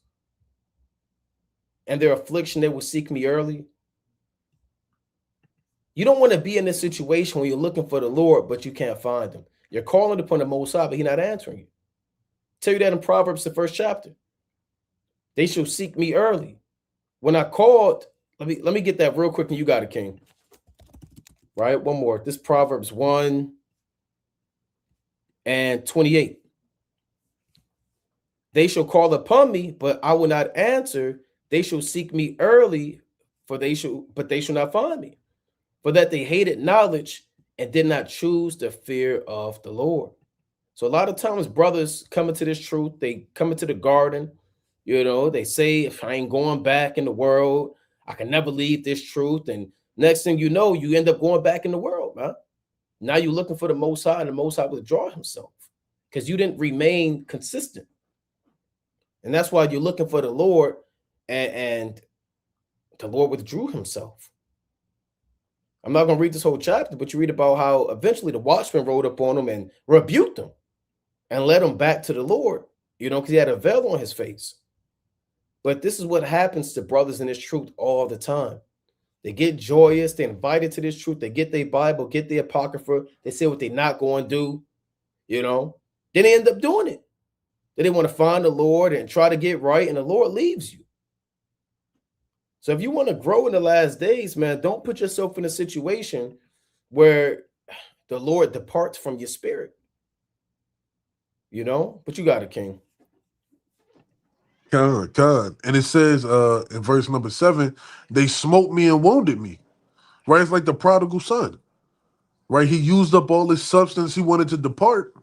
and their affliction, they will seek me early. You don't want to be in this situation when you're looking for the Lord, but you can't find him. You're calling upon the Most High, but he's not answering you. Tell you that in Proverbs, the 1st chapter. They shall seek me early. When I called, let me get that real quick, and you got it, King. Right? One more. This Proverbs 1:28. They shall call upon me, but I will not answer. They shall seek me early, but they shall not find me. For that they hated knowledge and did not choose the fear of the Lord. So a lot of times brothers come into this truth, they come into the garden, they say, if I ain't going back in the world, I can never leave this truth. And next thing you know, you end up going back in the world, man. Now you're looking for the Most High, and the Most High withdraw himself because you didn't remain consistent. And that's why you're looking for the Lord, and the Lord withdrew himself. I'm not going to read this whole chapter, but you read about how eventually the watchman rode up on him and rebuked him and led him back to the Lord, because he had a veil on his face. But this is what happens to brothers in this truth all the time. They get joyous, they're invited to this truth, they get their Bible, get their Apocrypha, they say what they're not going to do, then they end up doing it. Then they want to find the Lord and try to get right, and the Lord leaves you. So if you want to grow in the last days, man, don't put yourself in a situation where the Lord departs from your spirit. But you got it, King. God. And it says in verse number 7, they smote me and wounded me. Right? It's like the prodigal son. Right? He used up all his substance. He wanted to depart.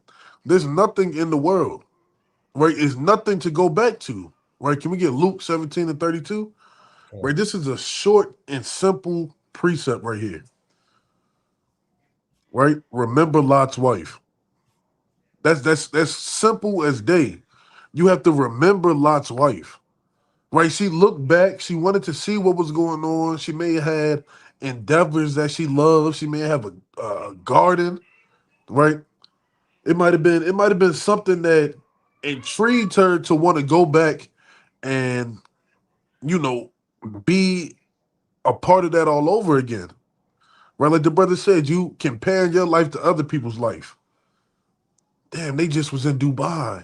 There's nothing in the world. Right? It's nothing to go back to. Right? Can we get Luke 17:32? Right? This is a short and simple precept right here. Right? Remember Lot's wife. That's simple as day. You have to remember Lot's wife. Right? She looked back. She wanted to see what was going on. She may have had endeavors that she loved. She may have a garden. Right? It might have been something that intrigued her to want to go back and be a part of that all over again. Right? Like the brother said, you comparing your life to other people's life. Damn, they just was in Dubai.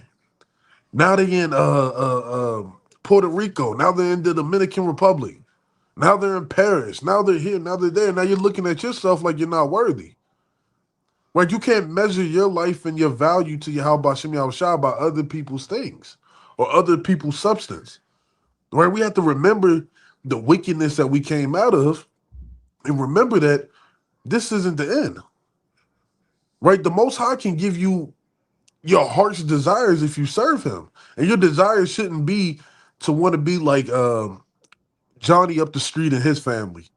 Now they in Puerto Rico. Now they're in the Dominican Republic. Now they're in Paris. Now they're here. Now they're there. Now you're looking at yourself like you're not worthy. Right? You can't measure your life and your value to Yahweh Shem Yahushua by other people's things or other people's substance. Right? We have to remember the wickedness that we came out of and remember that this isn't the end. Right? The Most High can give you your heart's desires if you serve him. And your desires shouldn't be to want to be like Johnny up the street and his family.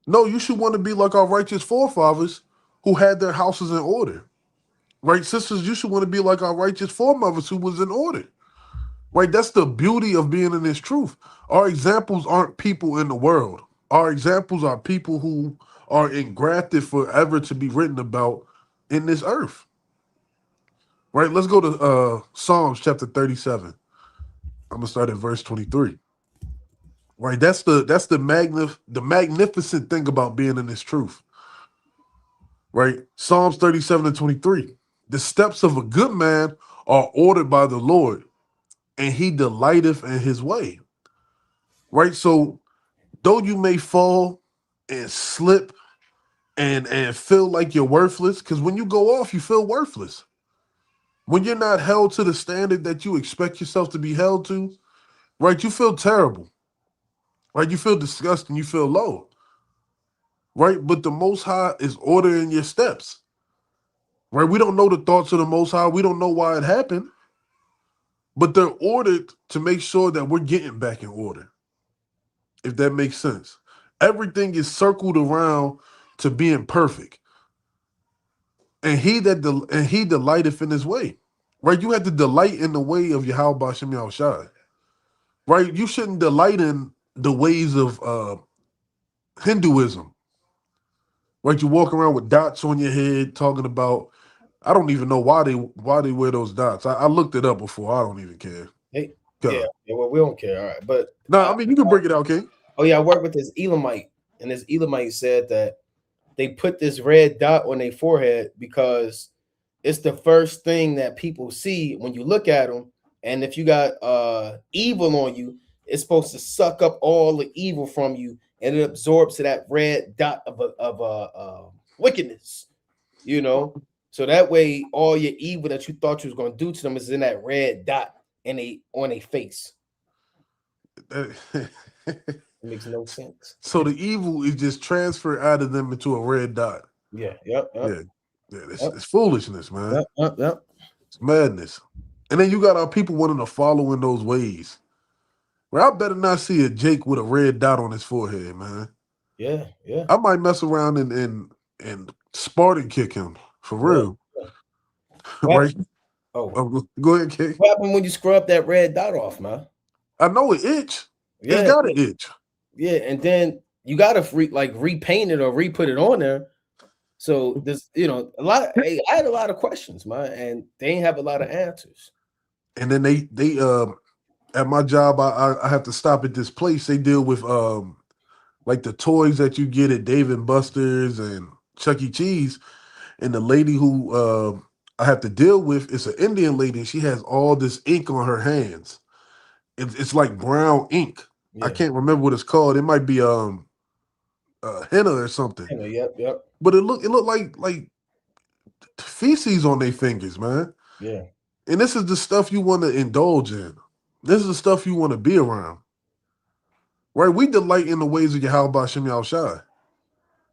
No, you should want to be like our righteous forefathers who had their houses in order. Right, sisters, you should want to be like our righteous foremothers who was in order. Right, that's the beauty of being in this truth. Our examples aren't people in the world. Our examples are people who are engrafted forever to be written about in this earth. Right, let's go to Psalms chapter 37. I'm gonna start at verse 23. Right, that's the magnificent thing about being in this truth. Right, Psalms 37:23. The steps of a good man are ordered by the Lord, and he delighteth in his way. Right, so though you may fall and slip and feel like you're worthless, because when you go off, you feel worthless. When you're not held to the standard that you expect yourself to be held to, right, you feel terrible. Right, you feel disgusting, you feel low. Right, but the Most High is ordering your steps. Right, we don't know the thoughts of the Most High. We don't know why it happened. but they're ordered to make sure that we're getting back in order, if that makes sense. Everything is circled around to being perfect. And he delighteth in his way. Right? You have to delight in the way of Yahweh Shem Shai. Right? You shouldn't delight in the ways of Hinduism. Right? You walk around with dots on your head talking about, I don't even know why they wear those dots. I looked it up before. I don't even care. Hey, yeah, God. yeah, well, we don't care. All right, but No, I mean you can break it out, King. oh yeah, I worked with this Elamite, and this Elamite said that they put this red dot on their forehead because it's the first thing that people see when you look at them. And if you got evil on you, it's supposed to suck up all the evil from you, and it absorbs to that red dot of wickedness. You know, so that way all your evil that you thought you was going to do to them is in that red dot and they on a face. It makes no sense. So the evil is just transferred out of them into a red dot. Yeah. Yep. Yep. Yeah. Yeah, Yep. it's foolishness, man. Yep. Yep. Yep. It's madness. And then you got our people wanting to follow in those ways. Well, I better not see a Jake with a red dot on his forehead, man. Yeah. Yeah. I might mess around and Spartan kick him for Yeah. real. What? Right? Oh, Go ahead, kick. what happened when you scrub that red dot off, man? I know it itch. It's Yeah. got an itch. Yeah. And then you gotta repaint it or re-put it on there. So there's a lot. I had a lot of questions, man, and they ain't have a lot of answers. And then they at my job, I have to stop at this place. They deal with like the toys that you get at Dave and Buster's and Chuck E. Cheese. And the lady who I have to deal with is an Indian lady, and she has all this ink on her hands. It's like brown ink. I Yeah. can't remember what it's called. It might be henna or something. Yep. Yep. But it looked like feces on their fingers, man. Yeah. And this is the stuff you want to indulge in. This is the stuff you want to be around. Right? We delight in the ways of Yahweh Shem Shai.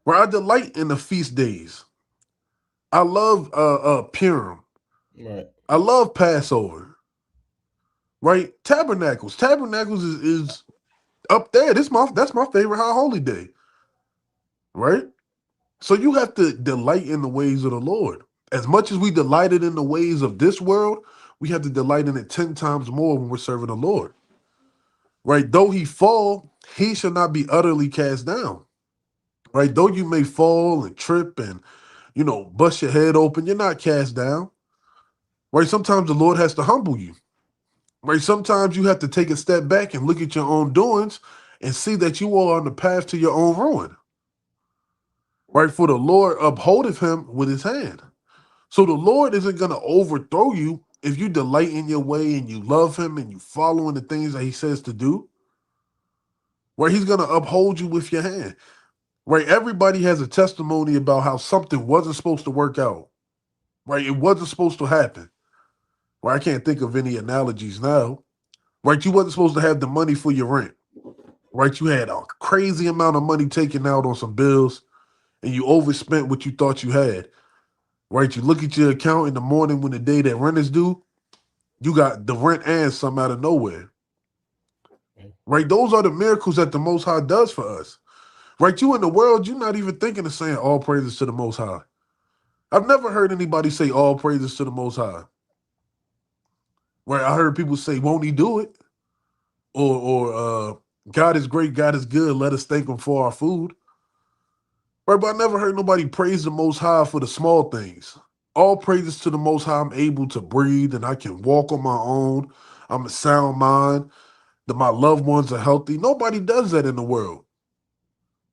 Where I delight in the feast days. I love Purim. Right. I love Passover. Right? Tabernacles. Tabernacles is up there. That's my favorite high holy day. Right? So you have to delight in the ways of the Lord. As much as we delighted in the ways of this world, we have to delight in it 10 times more when we're serving the Lord. Right? Though he fall, he shall not be utterly cast down. Right? Though you may fall and trip and, bust your head open, you're not cast down. Right? Sometimes the Lord has to humble you. Right? Sometimes you have to take a step back and look at your own doings and see that you are on the path to your own ruin. Right? For the Lord upholdeth him with his hand. So the Lord isn't going to overthrow you if you delight in your way and you love him and you follow in the things that he says to do. Right? He's going to uphold you with your hand. Right? Everybody has a testimony about how something wasn't supposed to work out. Right? It wasn't supposed to happen. Right? I can't think of any analogies now. Right? You wasn't supposed to have the money for your rent. Right? You had a crazy amount of money taken out on some bills and you overspent what you thought you had. Right? You look at your account in the morning when the day that rent is due, you got the rent and some out of nowhere. Right? Those are the miracles that the Most High does for us. Right? You in the world, you're not even thinking of saying all praises to the Most High. I've never heard anybody say all praises to the Most High. Right? I heard people say, won't he do it? Or God is great, God is good, let us thank him for our food. Right? But I never heard nobody praise the Most High for the small things. All praises to the Most High, I'm able to breathe and I can walk on my own. I'm a sound mind. That my loved ones are healthy. Nobody does that in the world.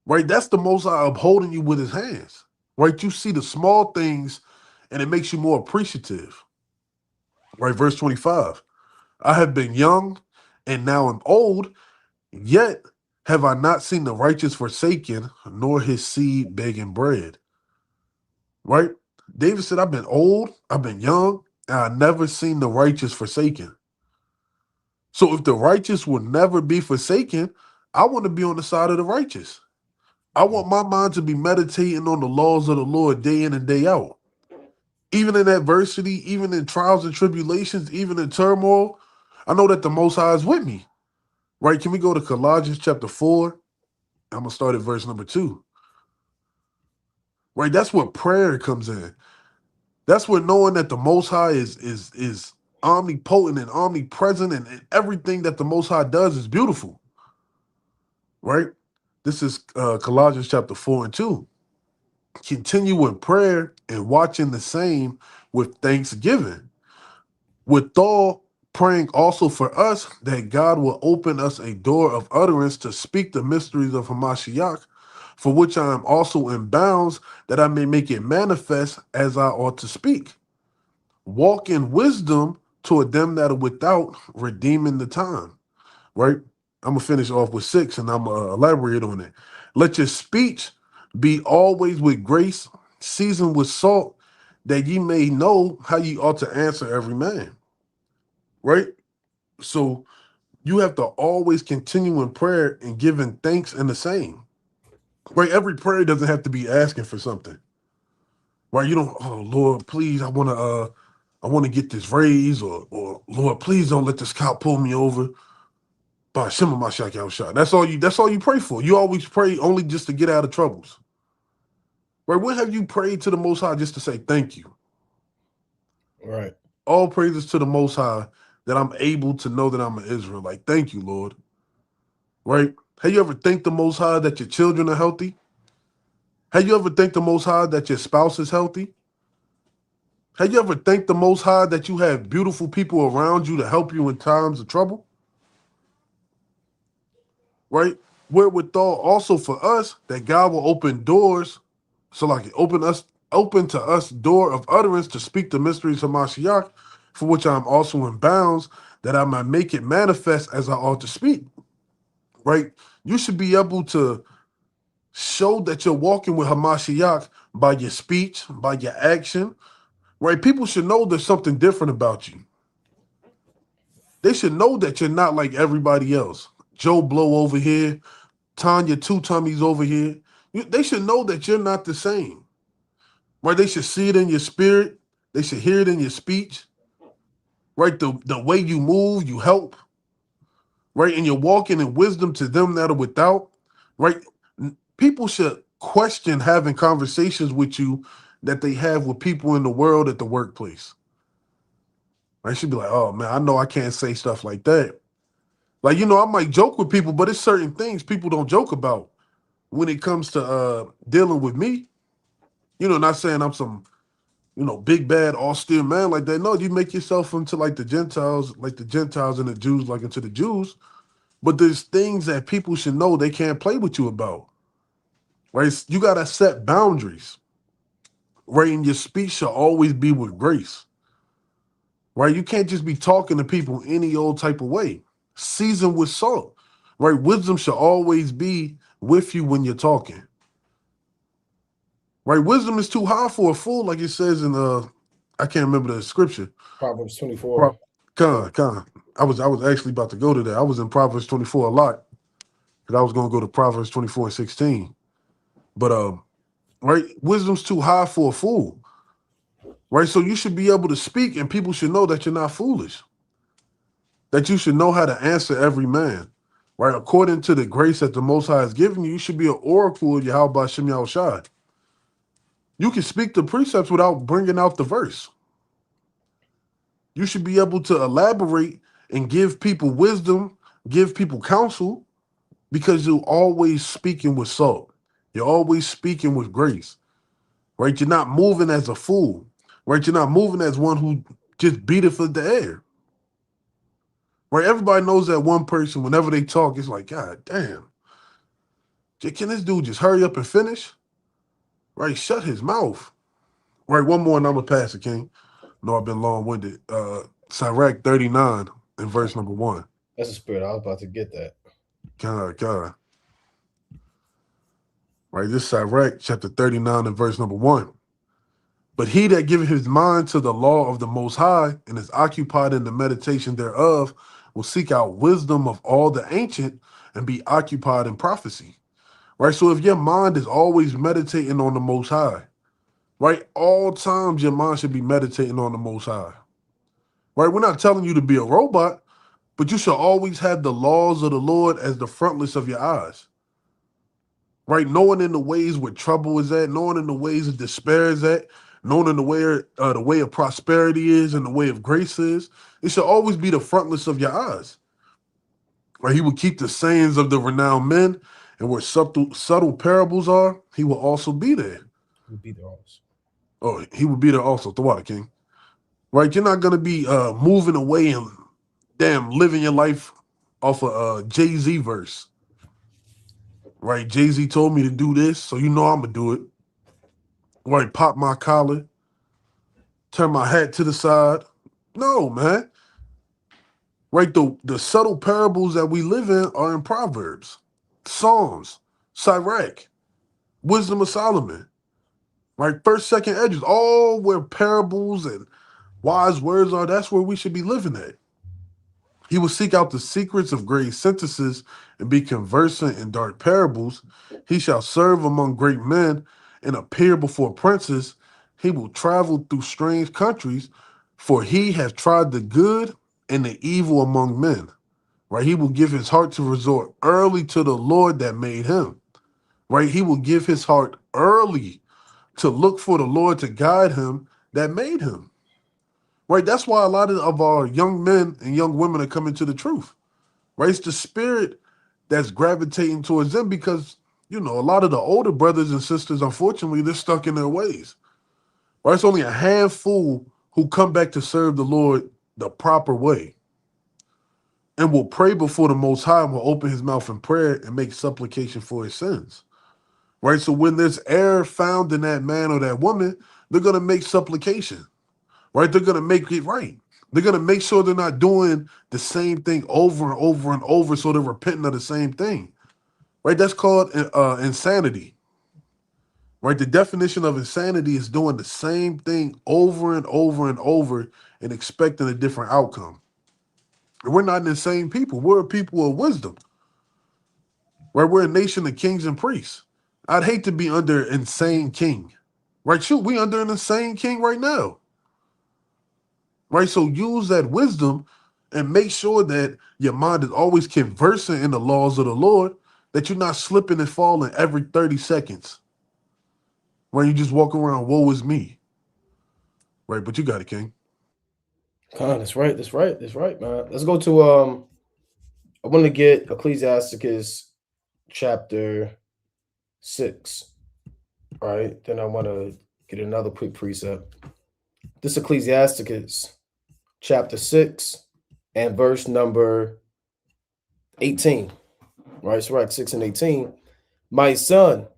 Right? That's the Most High upholding you with his hands. Right? You see the small things and it makes you more appreciative. Right? Verse 25. I have been young and now am old, yet have I not seen the righteous forsaken, nor his seed begging bread. Right? David said, I've been old, I've been young, and I've never seen the righteous forsaken. So if the righteous will never be forsaken, I want to be on the side of the righteous. I want my mind to be meditating on the laws of the Lord day in and day out. Even in adversity, even in trials and tribulations, even in turmoil, I know that the Most High is with me. Right? Can we go to Colossians chapter 4? I'm gonna start at verse number 2. Right? That's where prayer comes in. That's where knowing that the Most High is omnipotent and omnipresent, and everything that the Most High does is beautiful. Right? This is Colossians chapter 4 and 2. Continue in prayer and watching the same with thanksgiving. Withal, praying also for us that God will open us a door of utterance to speak the mysteries of Hamashiach, for which I am also in bounds, that I may make it manifest as I ought to speak. Walk in wisdom toward them that are without, redeeming the time. Right? I'm gonna finish off with 6 and I'm gonna elaborate on it. Let your speech be always with grace, seasoned with salt, that ye may know how ye ought to answer every man. Right? So you have to always continue in prayer and giving thanks in the same. Right? Every prayer doesn't have to be asking for something. Right? You don't, oh Lord, please, I want to get this raise, or Lord, please don't let this cop pull me over. By Shema Mashak Shot. That's all you pray for. You always pray only just to get out of troubles. Right? When have you prayed to the Most High just to say thank you? Right. All praises to the Most High that I'm able to know that I'm an Israelite. Thank you, Lord. Right? Have you ever thanked the Most High that your children are healthy? Have you ever thanked the Most High that your spouse is healthy? Have you ever thanked the Most High that you have beautiful people around you to help you in times of trouble? Right? Wherewithal also for us that God will open doors, so like open to us door of utterance to speak the mysteries of Mashiach, for which I am also in bounds, that I might make it manifest as I ought to speak. Right? You should be able to show that you're walking with Hamashiach by your speech, by your action. Right? People should know there's something different about you. They should know that you're not like everybody else. Joe Blow over here, Tanya Two Tummies over here. They should know that you're not the same. Right? They should see it in your spirit. They should hear it in your speech. Right? The way you move, you help. Right? And you're walking in wisdom to them that are without. Right? People should question having conversations with you that they have with people in the world at the workplace. Right? Should be like, oh man, I know I can't say stuff like that. Like, I might joke with people, but it's certain things people don't joke about when it comes to dealing with me. Not saying I'm some, big bad austere man like that. No, you make yourself into like the Gentiles and the Jews, like into the Jews. But there's things that people should know they can't play with you about. Right? You gotta set boundaries. Right? And your speech should always be with grace. Right? You can't just be talking to people any old type of way. Seasoned with salt. Right? Wisdom should always be with you when you're talking. Right? Wisdom is too high for a fool, like it says in I can't remember the scripture. Proverbs 24. Pro- Con. I was actually about to go to that. I was in Proverbs 24 a lot. Because I was gonna go to Proverbs 24 and 16. But right, wisdom's too high for a fool. Right? So you should be able to speak and people should know that you're not foolish. That you should know how to answer every man. Right? According to the grace that the Most High has given you, you should be an oracle of Yahweh Shem Yahushai. You can speak the precepts without bringing out the verse. You should be able to elaborate and give people wisdom, give people counsel, because you're always speaking with salt. You're always speaking with grace, right? You're not moving as a fool, right? You're not moving as one who just beat it for the air, right? Everybody knows that one person, whenever they talk, it's like, God damn, can this dude just hurry up and finish? Right? Shut his mouth. Right? One more and I'm going to pass it, King. No, I've been long-winded. Sirach 39 and verse number 1. That's a spirit. I was about to get that. God. Right, this is Sirach chapter 39 and verse number 1. But he that giveth his mind to the law of the Most High and is occupied in the meditation thereof will seek out wisdom of all the ancient and be occupied in prophecy. Right, so if your mind is always meditating on the Most High, right, all times your mind should be meditating on the Most High. Right, we're not telling you to be a robot, But you shall always have the laws of the Lord as the frontlets of your eyes. Right? Knowing in the ways where trouble is at, knowing in the ways of despair is at, knowing in the way of prosperity is and the way of grace is. It should always be the frontlets of your eyes. Right? He will keep the sayings of the renowned men, and where subtle parables are, he will also be there. Would be there also. Oh, he will be there also. The Water King. Right? You're not gonna be moving away and damn living your life off a Jay-Z verse. Right? Jay-Z told me to do this, so you know I'm gonna do it. Right? Pop my collar, turn my hat to the side. No, man. Right? The subtle parables that we live in are in Proverbs, Psalms, Sirach, Wisdom of Solomon. Right? First, second edges, all where parables and wise words are, that's where we should be living at. He will seek out the secrets of great sentences and be conversant in dark parables. He shall serve among great men and appear before princes. He will travel through strange countries, for he has tried the good and the evil among men. Right? He will give his heart to resort early to the Lord that made him. Right? He will give his heart early to look for the Lord to guide him that made him. Right? That's why a lot of our young men and young women are coming to the truth. Right? It's the spirit that's gravitating towards them because, you know, a lot of the older brothers and sisters, unfortunately, they're stuck in their ways. Right? It's only a handful who come back to serve the Lord the proper way and will pray before the Most High and will open his mouth in prayer and make supplication for his sins. Right? So when there's error found in that man or that woman, they're going to make supplication. Right? They're going to make it right. They're going to make sure they're not doing the same thing over and over and over so they're repenting of the same thing. Right? That's called insanity. Right? The definition of insanity is doing the same thing over and over and over and expecting a different outcome. And we're not insane people. We're a people of wisdom. Right? We're a nation of kings and priests. I'd hate to be under an insane king. Right? Shoot, we under an insane king right now. Right? So use that wisdom and make sure that your mind is always conversing in the laws of the Lord, that you're not slipping and falling every 30 seconds. Where you just walk around, woe is me. Right? But you got it, King. God, that's right. That's right. That's right, man. Let's go to I want to get Ecclesiasticus chapter 6. Right. Then I want to get another quick precept. This Ecclesiasticus chapter 6 and verse number 18. Right. So right, 6 and 18. My son,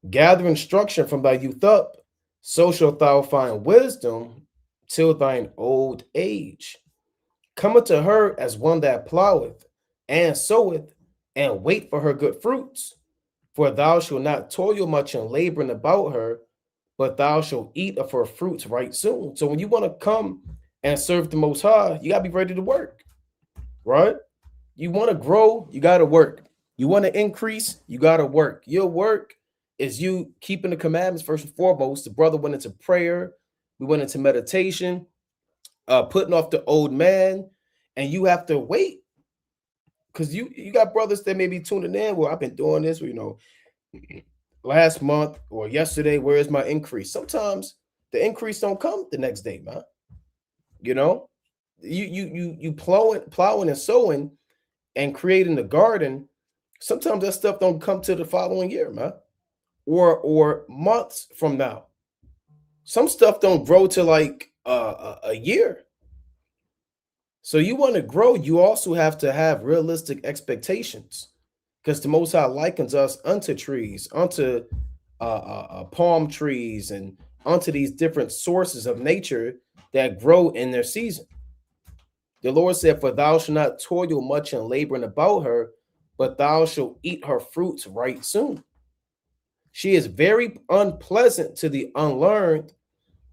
gather instruction from thy youth up, so shalt thou find wisdom till thine old age. Come unto her as one that ploweth and soweth, and wait for her good fruits. For thou shalt not toil much in laboring about her, but thou shalt eat of her fruits right soon. So when you want to come and serve the Most High, you got to be ready to work, right? You want to grow, you got to work. You want to increase, you got to work. Your work is you keeping the commandments first and foremost. The brother went into prayer, we went into meditation, putting off the old man, and you have to wait because you got brothers that may be tuning in. Well, I've been doing this, you know, last month or yesterday. Where is my increase? Sometimes the increase don't come the next day, man. You know, you plowing and sowing and creating the garden. Sometimes that stuff don't come to the following year, man, or months from now. Some stuff don't grow to like a year. So you want to grow, you also have to have realistic expectations, because the Most High likens us unto trees, unto palm trees, and onto these different sources of nature that grow in their season. The Lord said, "For thou shalt not toil much in laboring about her, but thou shalt eat her fruits right soon. She is very unpleasant to the unlearned,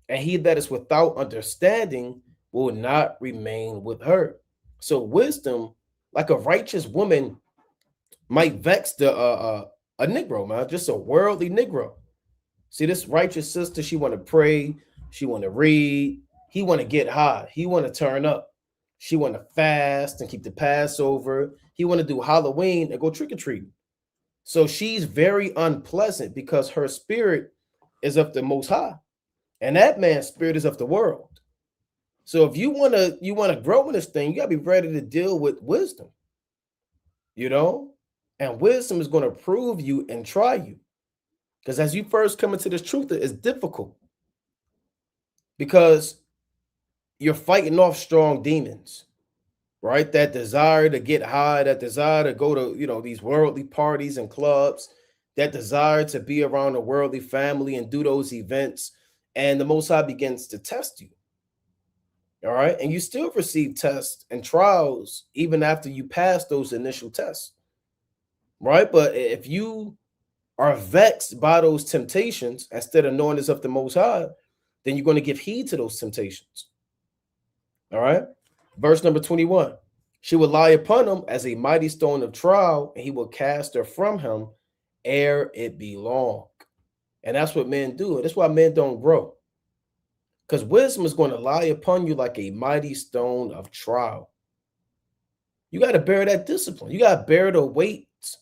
and he that is without understanding will not remain with her." So wisdom, like a righteous woman, might vex the a Negro, man, just a worldly Negro. See, this righteous sister, she want to pray, she want to read, he want to get high, he want to turn up. She want to fast and keep the Passover. He want to do Halloween and go trick-or-treating. So she's very unpleasant because her spirit is of the Most High, and that man's spirit is of the world. So if you want to grow in this thing, you gotta be ready to deal with wisdom, you know, and wisdom is going to prove you and try you. Because as you first come into this truth, it's difficult because you're fighting off strong demons, right? That desire to get high, that desire to go to, these worldly parties and clubs, that desire to be around a worldly family and do those events. And the Most High begins to test you. All right. And you still receive tests and trials even after you pass those initial tests. Right. But if you are vexed by those temptations instead of knowing it's of the Most High, then you're going to give heed to those temptations. All right. Verse number 21. She will lie upon him as a mighty stone of trial, and he will cast her from him ere it be long. And that's what men do. That's why men don't grow. Because wisdom is going to lie upon you like a mighty stone of trial. You got to bear that discipline. You got to bear the weights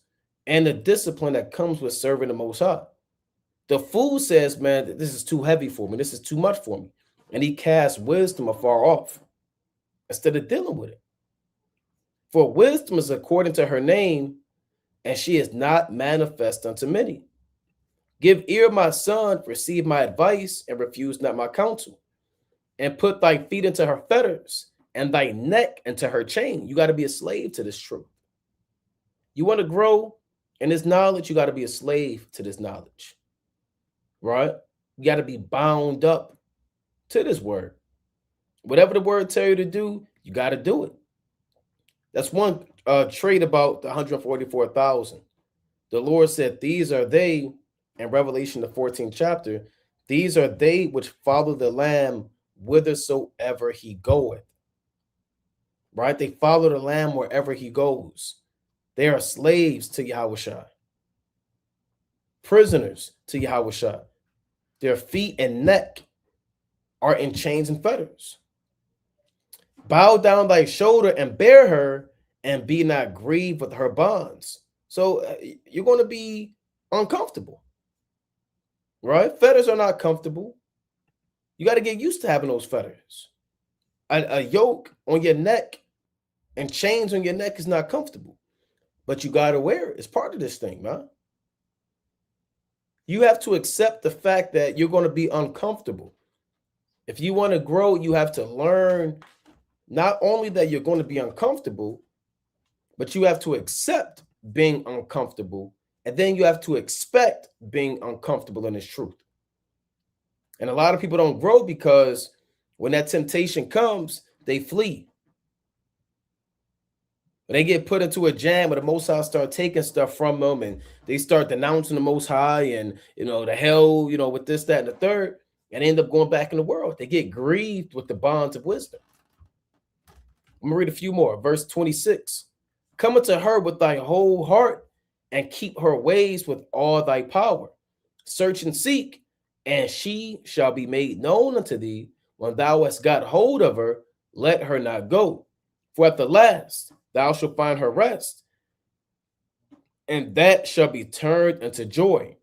and the discipline that comes with serving the Most High. The fool says, man, this is too heavy for me. This is too much for me. And he casts wisdom afar off instead of dealing with it. For wisdom is according to her name, and she is not manifest unto many. Give ear, my son, receive my advice, and refuse not my counsel. And put thy feet into her fetters, and thy neck into her chain. You got to be a slave to this truth. You want to grow in this knowledge, you got to be a slave to this knowledge. Right? You got to be bound up to this word. Whatever the word tell you to do, you got to do it. That's one trait about the 144,000. The Lord said, these are they, in Revelation, the 14th chapter, these are they which follow the Lamb whithersoever he goeth. Right? They follow the Lamb wherever he goes. They are slaves to Yahushua, prisoners to Yahushua. Their feet and neck are in chains and fetters. Bow down thy shoulder and bear her, and be not grieved with her bonds. So you're going to be uncomfortable, right? Fetters are not comfortable. You got to get used to having those fetters. A yoke on your neck and chains on your neck is not comfortable, but you got to wear it. It's part of this thing, man. You have to accept the fact that you're going to be uncomfortable. If you want to grow, you have to learn not only that you're going to be uncomfortable, but you have to accept being uncomfortable, and then you have to expect being uncomfortable in this truth. And a lot of people don't grow because when that temptation comes, they flee. When they get put into a jam where the Most High start taking stuff from them, and they start denouncing the Most High and, the hell, with this, that, and the third, and end up going back in the world. They get grieved with the bonds of wisdom. I'm going to read a few more. Verse 26. Come unto her with thy whole heart, and keep her ways with all thy power. Search and seek, and she shall be made known unto thee. When thou hast got hold of her, let her not go. For at the last thou shalt find her rest, and that shall be turned into joy.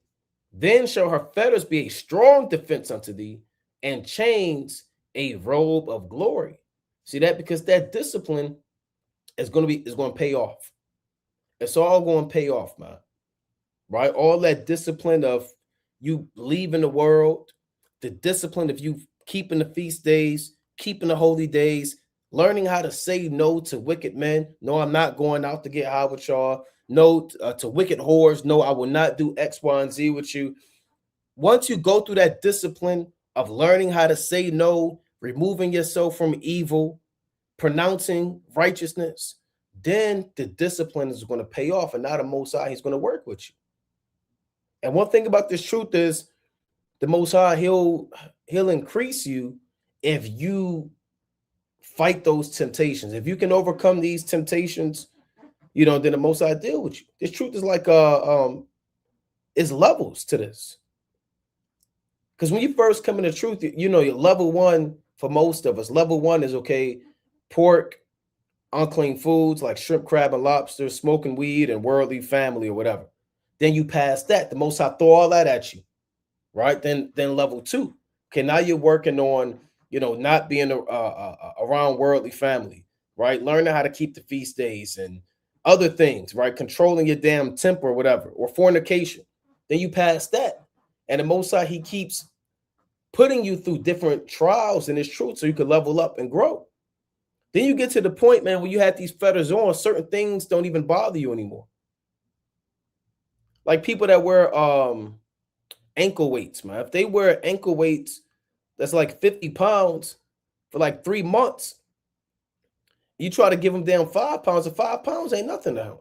Then shall her fetters be a strong defense unto thee, and chains a robe of glory. See that? Because that discipline is going to pay off. It's all going to pay off, man. Right? All that discipline of you leaving the world, the discipline of you keeping the feast days, keeping the holy days, learning how to say no to wicked men. No, I'm not going out to get high with y'all. No, to wicked whores. No, I will not do X, Y, and Z with you. Once you go through that discipline of learning how to say no, removing yourself from evil, pronouncing righteousness, then the discipline is going to pay off, and now the Most High, he's going to work with you. And one thing about this truth is the Most High, he'll increase you if you fight those temptations. If you can overcome these temptations, then the Most High deal with you. This truth is like is levels to this. Because when you first come into truth, your level one for most of us, level one is okay, pork, unclean foods like shrimp, crab, and lobster, smoking weed, and worldly family or whatever. Then you pass that. The Most High throw all that at you, right? Then level 2. Okay, now you're working on, not being around worldly family, right? Learning how to keep the feast days and other things, right? Controlling your damn temper or whatever, or fornication. Then you pass that. And the Most High, he keeps putting you through different trials in his truth so you can level up and grow. Then you get to the point, man, where you had these fetters on, certain things don't even bother you anymore. Like people that wear ankle weights, man. If they wear ankle weights that's like 50 pounds for like 3 months, you try to give them down 5 pounds, and 5 pounds ain't nothing to him.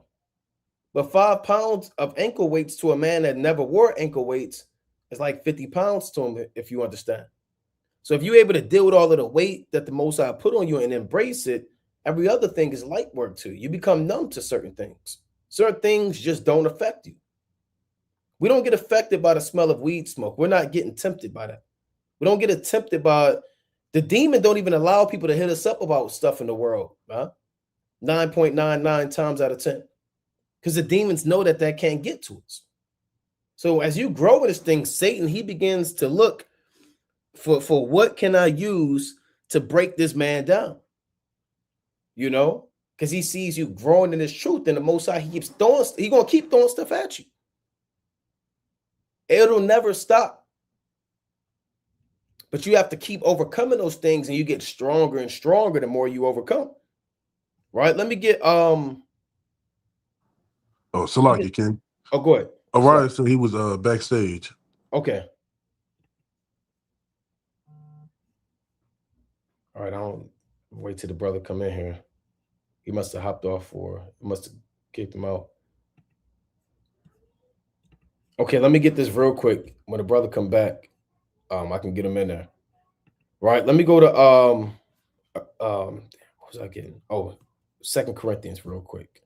But 5 pounds of ankle weights to a man that never wore ankle weights is like 50 pounds to him, if you understand. So if you're able to deal with all of the weight that the Most High put on you and embrace it, every other thing is light work to you. You become numb to certain things. Certain things just don't affect you. We don't get affected by the smell of weed smoke. We're not getting tempted by that. We don't get tempted by the demon. Don't even allow people to hit us up about stuff in the world, huh? 9.99 times out of 10. Because the demons know that can't get to us. So as you grow in this thing, Satan, he begins to look for what can I use to break this man down? Because he sees you growing in this truth, and the Most High, he's going to keep throwing stuff at you. It'll never stop. But you have to keep overcoming those things, and you get stronger and stronger the more you overcome. Right? Let me get Salaki, King. Oh, go ahead. Orion said he was backstage. Okay. All right, I don't wait till the brother come in here. He must have hopped off, or must have kicked him out. Okay, let me get this real quick. When the brother come back, I can get him in there. Right. Let me go to what was I getting? Oh, 2 Corinthians real quick.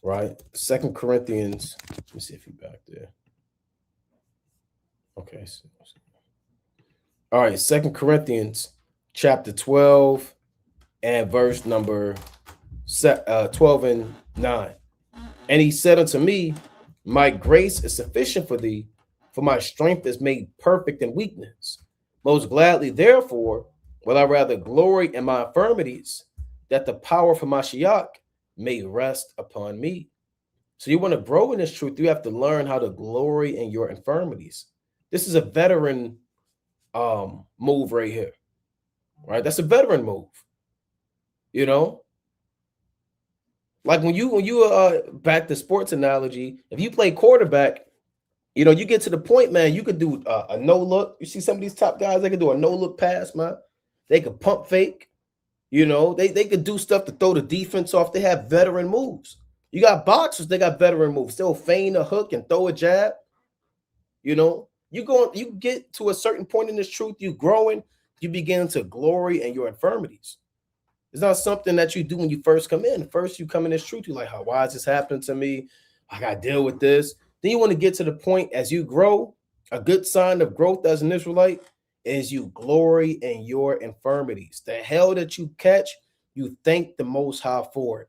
Right. 2 Corinthians. Let me see if he's back there. Okay. All right, 2 Corinthians chapter 12 and verse number 12 and 9. And he said unto me, my grace is sufficient for thee, for my strength is made perfect in weakness. Most gladly, therefore, will I rather glory in my infirmities, that the power of Mashiach may rest upon me. So you want to grow in this truth, you have to learn how to glory in your infirmities. This is a veteran move right here. Right? That's a veteran move. Like when you back to sports analogy, if you play quarterback, you get to the point, man, you could do a no look. You see some of these top guys, they could do a no look pass, man. They could pump fake. They could do stuff to throw the defense off. They have veteran moves. You got boxers, they got veteran moves. They'll feign a hook and throw a jab. You get to a certain point in this truth, you growing, you begin to glory in your infirmities. It's not something that you do when you first come in. First, you come in this truth, you're like, why is this happening to me? I got to deal with this. Then you want to get to the point as you grow. A good sign of growth as an Israelite is you glory in your infirmities. The hell that you catch, you thank the Most High for it.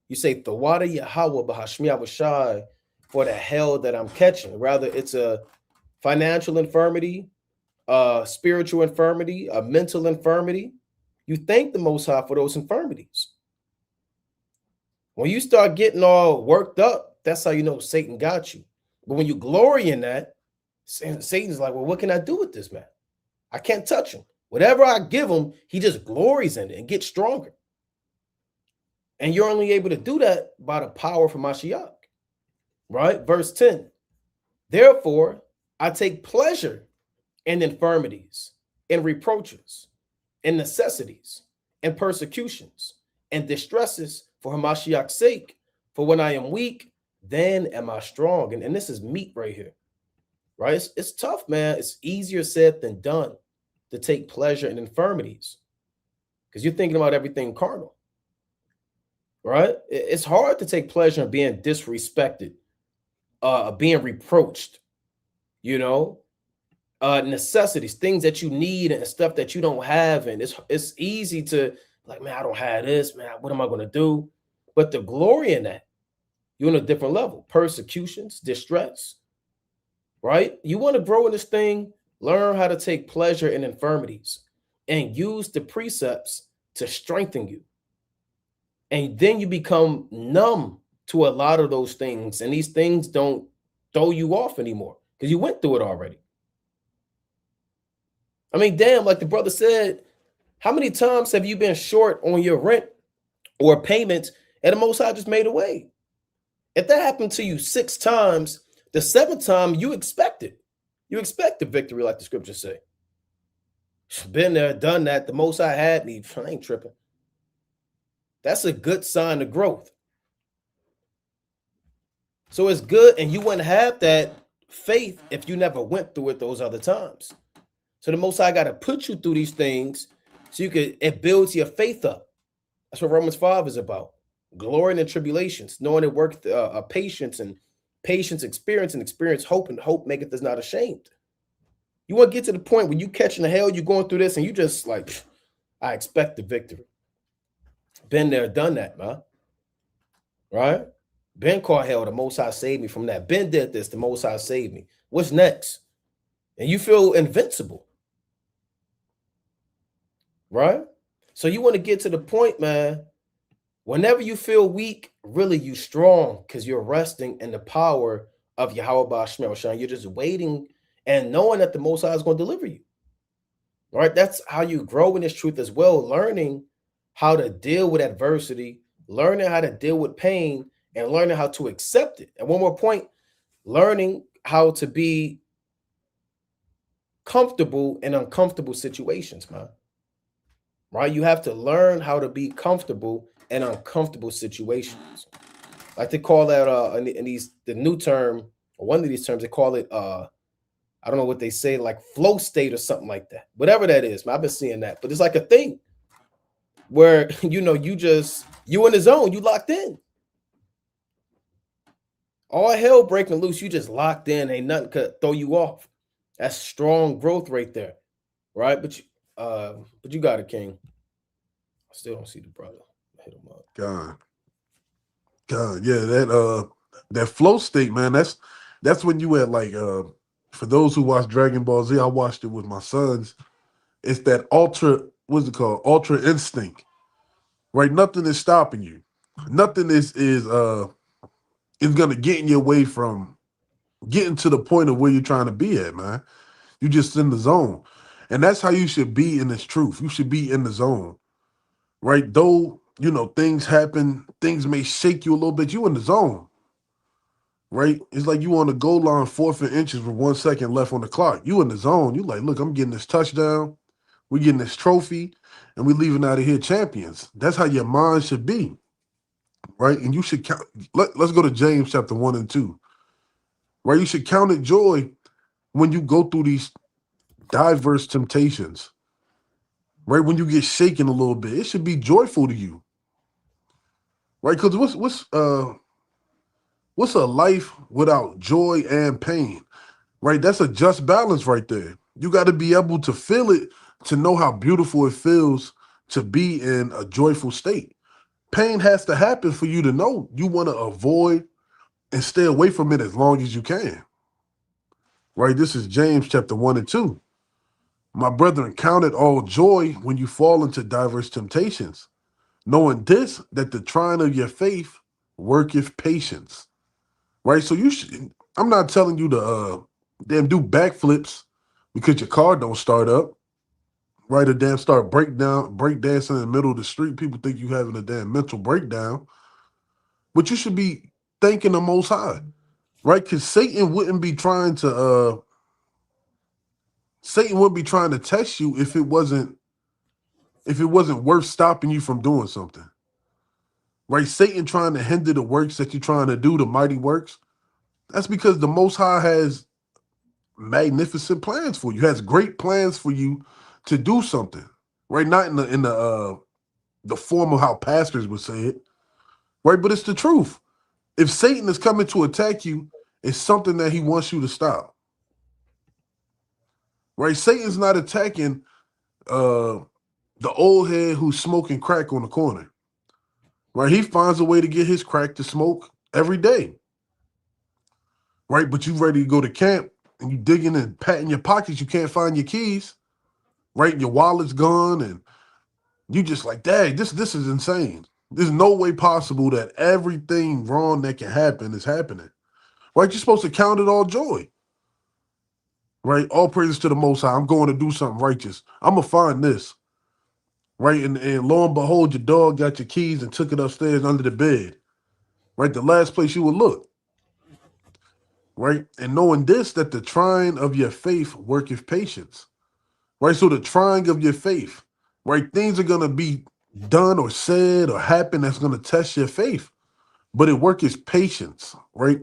You say, Thawada Yahweh Bahashmi Abashai, for the hell that I'm catching. Rather, it's a financial infirmity, a spiritual infirmity, a mental infirmity. You thank the Most High for those infirmities. When you start getting all worked up, that's how you know Satan got you. But when you glory in that, Satan's like, well, what can I do with this man? I can't touch him. Whatever I give him, he just glories in it and gets stronger. And you're only able to do that by the power from Mashiach. Right? Verse 10. Therefore, I take pleasure in infirmities, in reproaches, in necessities, and persecutions, and distresses for Hamashiach's sake. For when I am weak, then am I strong. And this is meat right here. Right? It's tough, man. It's easier said than done to take pleasure in infirmities because you're thinking about everything carnal. Right? It's hard to take pleasure in being disrespected, being reproached, necessities, things that you need and stuff that you don't have. And it's easy to Like, man, I don't have this, man. What am I going to do? But the glory in that, you're on a different level. Persecutions, distress, right? You want to grow in this thing, learn how to take pleasure in infirmities and use the precepts to strengthen you. And then you become numb to a lot of those things. And these things don't throw you off anymore because you went through it already. I mean, damn, like the brother said, how many times have you been short on your rent or payments and the Most High just made a way? If that happened to you 6 times, the 7th time you expect it. You expect the victory, like the scriptures say. Been there, done that. The Most High had me. I ain't tripping. That's a good sign of growth. So it's good, and you wouldn't have that faith if you never went through it those other times. So the Most High got to put you through these things so it builds your faith up. That's what Romans 5 is about. Glorying in tribulations, knowing it worked patience, and patience experience, and experience hope, and hope maketh us not ashamed. You want to get to the point where you catching the hell, you're going through this, and you just like, I expect the victory. Been there, done that, man. Right? Ben caught hell, the Most High saved me from that. Ben did this, the Most High saved me. What's next? And you feel invincible. Right? So you want to get to the point, man, whenever you feel weak, really you strong because you're resting in the power of Yahweh Ba'ashmer Shan. You're just waiting and knowing that the Most High is going to deliver you. All right? That's how you grow in this truth as well, learning how to deal with adversity, learning how to deal with pain, and learning how to accept it. And one more point, learning how to be comfortable in uncomfortable situations, man. Right? You have to learn how to be comfortable in uncomfortable situations. Like they call that in the new term, or one of these terms, they call it I don't know what they say, like flow state or something like that. Whatever that is, man, I've been seeing that. But it's like a thing where you in the zone, you locked in. All hell breaking loose, you just locked in, ain't nothing could throw you off. That's strong growth right there. Right? But you got it, King. I still don't see the brother. Hit him up. God, yeah, that flow state, man. That's when you at like for those who watch Dragon Ball Z, I watched it with my sons. It's that what's it called? Ultra instinct, right? Nothing is stopping you. Nothing is gonna get in your way from getting to the point of where you're trying to be at, man. You just in the zone, and that's how you should be in this truth. You should be in the zone, right? Though things happen, things may shake you a little bit. You in the zone, right? It's like you on the goal line, 4th and inches with 1 second left on the clock. You in the zone. You like, look, I'm getting this touchdown. We getting this trophy, and we leaving out of here champions. That's how your mind should be, right? And you should count. Let's go to James chapter 1 and 2, right? You should count it joy when you go through these diverse temptations, right? When you get shaken a little bit, it should be joyful to you, right? Because what's a life without joy and pain, right? That's a just balance right there. You got to be able to feel it to know how beautiful it feels to be in a joyful state. Pain has to happen for you to know you want to avoid and stay away from it as long as you can, right? This is James chapter 1 and 2. My brethren, count it all joy when you fall into diverse temptations, knowing this, that the trying of your faith worketh patience, right? So I'm not telling you to damn do backflips because your car don't start up, right? Or damn start break dancing in the middle of the street. People think you having a damn mental breakdown, but you should be thanking the Most High, right? Because Satan wouldn't be trying to test you if it wasn't worth stopping you from doing something, right? Satan trying to hinder the works that you're trying to do, the mighty works. That's because the Most High has magnificent plans for you. Has great plans for you to do something, right? Not in the form of how pastors would say it, right? But it's the truth. If Satan is coming to attack you, it's something that he wants you to stop, right? Satan's not attacking the The old head who's smoking crack on the corner, right? He finds a way to get his crack to smoke every day, right? But you ready to go to camp and you digging and patting your pockets, you can't find your keys, right? Your wallet's gone, and you just like, dang, this is insane. There's no way possible that everything wrong that can happen is happening, right? You're supposed to count it all joy, right? All praises to the Most High. I'm going to do something righteous. I'm gonna find this, right? And lo and behold, your dog got your keys and took it upstairs under the bed, right? The last place you would look, right? And knowing this, that the trying of your faith worketh patience, right? So the trying of your faith, right? Things are gonna be done or said or happen that's gonna test your faith, but it worketh patience, right?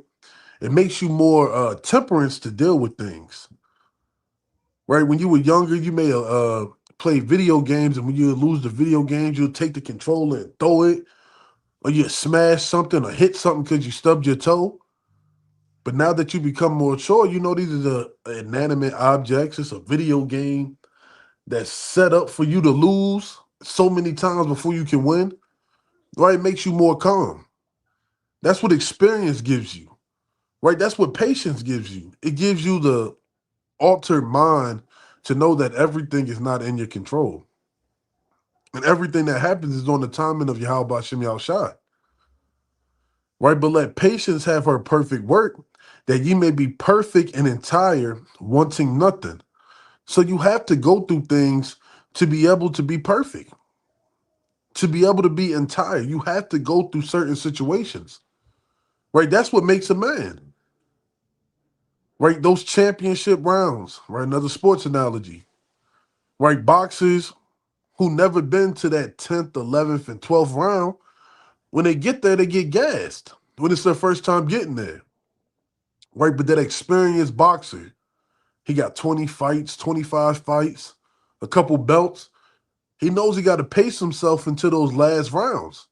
It makes you more temperance to deal with things, right? When you were younger, you may play video games, and when you lose the video games, you'll take the controller and throw it, or you smash something or hit something because you stubbed your toe. But now that you become more mature, you know these are the inanimate objects. It's a video game that's set up for you to lose so many times before you can win. Right? It makes you more calm. That's what experience gives you. Right? That's what patience gives you. It gives you the altered mind to know that everything is not in your control. And everything that happens is on the timing of Yahweh Shem Yahushua. Right? But let patience have her perfect work, that ye may be perfect and entire, wanting nothing. So you have to go through things to be able to be perfect, to be able to be entire. You have to go through certain situations, right? That's what makes a man, right? Those championship rounds, right? Another sports analogy, right? Boxers who never been to that 10th, 11th, and 12th round, when they get there, they get gassed when it's their first time getting there, right? But that experienced boxer, he got 20 fights, 25 fights, a couple belts. He knows he got to pace himself into those last rounds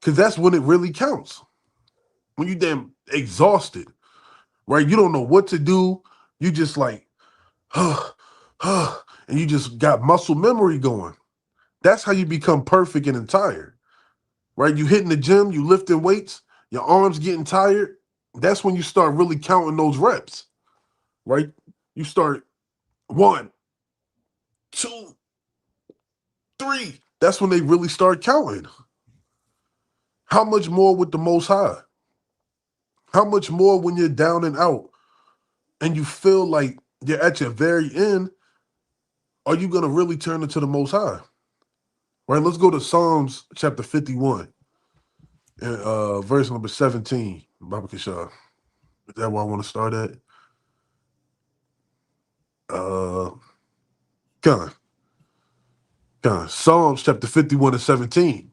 because that's when it really counts. When you damn exhausted, right? You don't know what to do. You just like, and you just got muscle memory going. That's how you become perfect and entire, right? You hitting the gym, you lifting weights, your arms getting tired. That's when you start really counting those reps, right? You start 1, 2, 3. That's when they really start counting. How much more with the Most High? How much more when you're down and out and you feel like you're at your very end, are you going to really turn into the Most High? Right? Let's go to Psalms chapter 51 and verse number 17. Baba Kishar. Is that where I want to start at? Come on. Psalms chapter 51 and 17.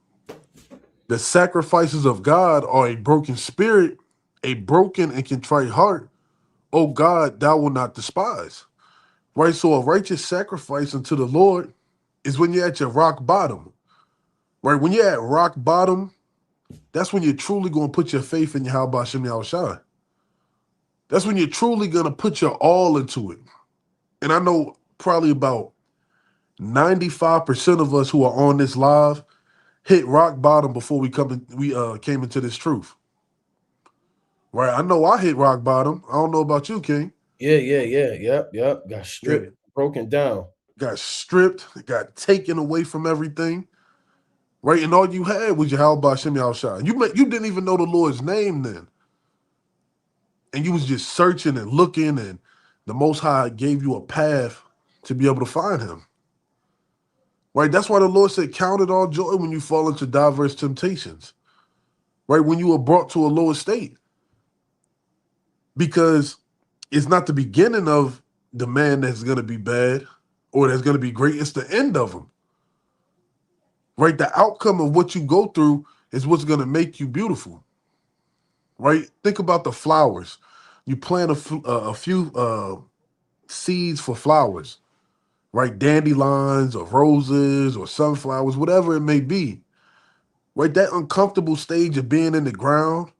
The sacrifices of God are a broken spirit, a broken and contrite heart. O God, thou will not despise. Right? So a righteous sacrifice unto the Lord is when you're at your rock bottom. Right? When you're at rock bottom, that's when you're truly going to put your faith in Yahweh Shem Yahushua. That's when you're truly going to put your all into it. And I know probably about 95% of us who are on this live hit rock bottom before we came into this truth. Right? I know I hit rock bottom. I don't know about you, King. Yep. Got stripped, Yeah. broken down. Got stripped, got taken away from everything. Right? And all you had was Yahweh Shem Yahushua. You didn't even know the Lord's name then. And you was just searching and looking, and the Most High gave you a path to be able to find him. Right? That's why the Lord said, count it all joy when you fall into diverse temptations. Right? When you are brought to a lower state. Because it's not the beginning of the man that's going to be bad or that's going to be great. It's the end of him. Right? The outcome of what you go through is what's going to make you beautiful. Right? Think about the flowers. You plant a few seeds for flowers, right? Dandelions or roses or sunflowers, whatever it may be. Right? That uncomfortable stage of being in the ground,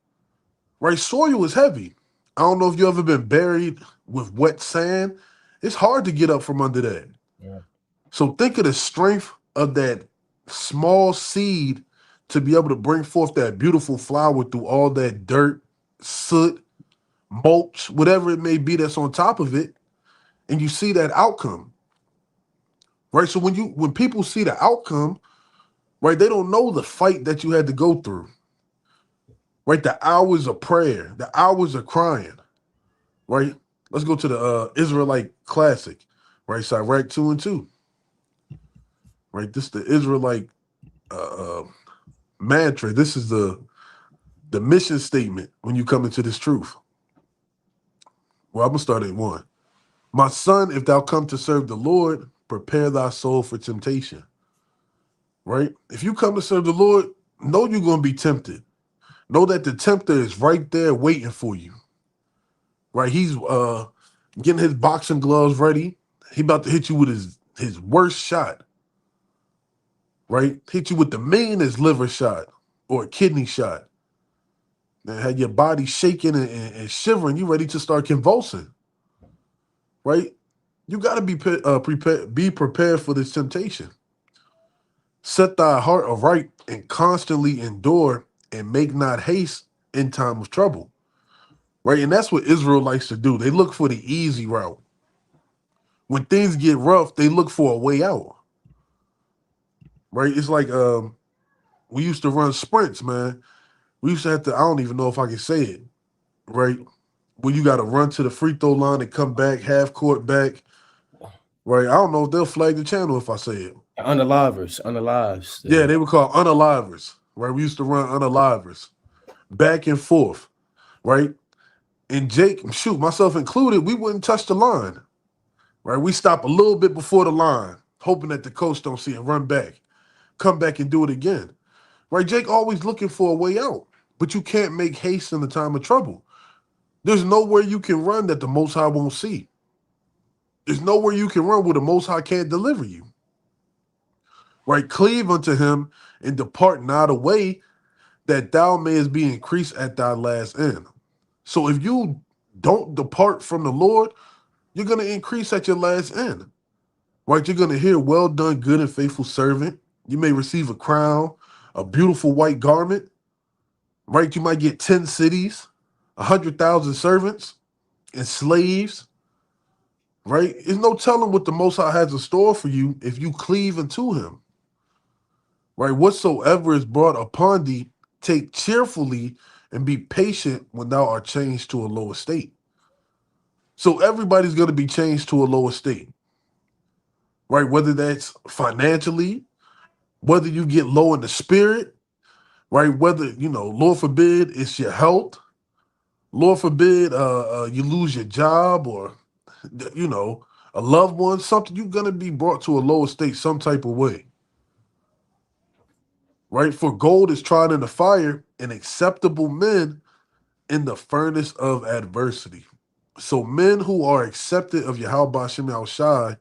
right? Soil is heavy. I don't know if you ever been buried with wet sand. It's hard to get up from under that. Yeah. So think of the strength of that small seed to be able to bring forth that beautiful flower through all that dirt, soot, mulch, whatever it may be that's on top of it, and you see that outcome, right? So when people see the outcome, right, they don't know the fight that you had to go through, right? The hours of prayer, the hours of crying, right? Let's go to the Israelite classic, right? Sirach 2:2, right? This is the Israelite uh, mantra. This is the mission statement when you come into this truth. Well, I'm gonna start at 1. My son, if thou come to serve the Lord, prepare thy soul for temptation. Right? If you come to serve the Lord, know you're gonna be tempted. Know that the tempter is right there waiting for you. Right? He's getting his boxing gloves ready. He about to hit you with his worst shot. Right? Hit you with the meanest liver shot or a kidney shot. And had your body shaking and shivering. You ready to start convulsing. Right? You got to be prepared for this temptation. Set thy heart aright and constantly endure and make not haste in time of trouble. Right? And that's what Israel likes to do. They look for the easy route. When things get rough, they look for a way out. Right? It's like we used to run sprints, man. We used to have to, I don't even know if I can say it, right? When you got to run to the free throw line and come back, half court back, right? I don't know if they'll flag the channel if I say it. Unalives. Yeah, they were called unalivers, right? We used to run unalivers back and forth, right? And Jake, shoot, myself included, we wouldn't touch the line, right? We stop a little bit before the line, hoping that the coach don't see it, run back, come back and do it again, right? Jake always looking for a way out, but you can't make haste in the time of trouble. There's nowhere you can run that the Most High won't see. There's nowhere you can run where the Most High can't deliver you, right? Cleave unto him and depart not away, that thou mayest be increased at thy last end. So if you don't depart from the Lord, you're going to increase at your last end, right? You're going to hear, well done, good and faithful servant. You may receive a crown, a beautiful white garment, right? You might get 10 cities, 100,000 servants and slaves, right? There's no telling what the Most High has in store for you if you cleave unto him, right? Whatsoever is brought upon thee, take cheerfully and be patient when thou art changed to a lower state. So everybody's going to be changed to a lower state, right? Whether that's financially, whether you get low in the spirit, right? Whether, Lord forbid, it's your health. Lord forbid, you lose your job or, a loved one, something, you're going to be brought to a lower state some type of way, right? For gold is tried in the fire and acceptable men in the furnace of adversity. So men who are accepted of Yahweh Bashem Shai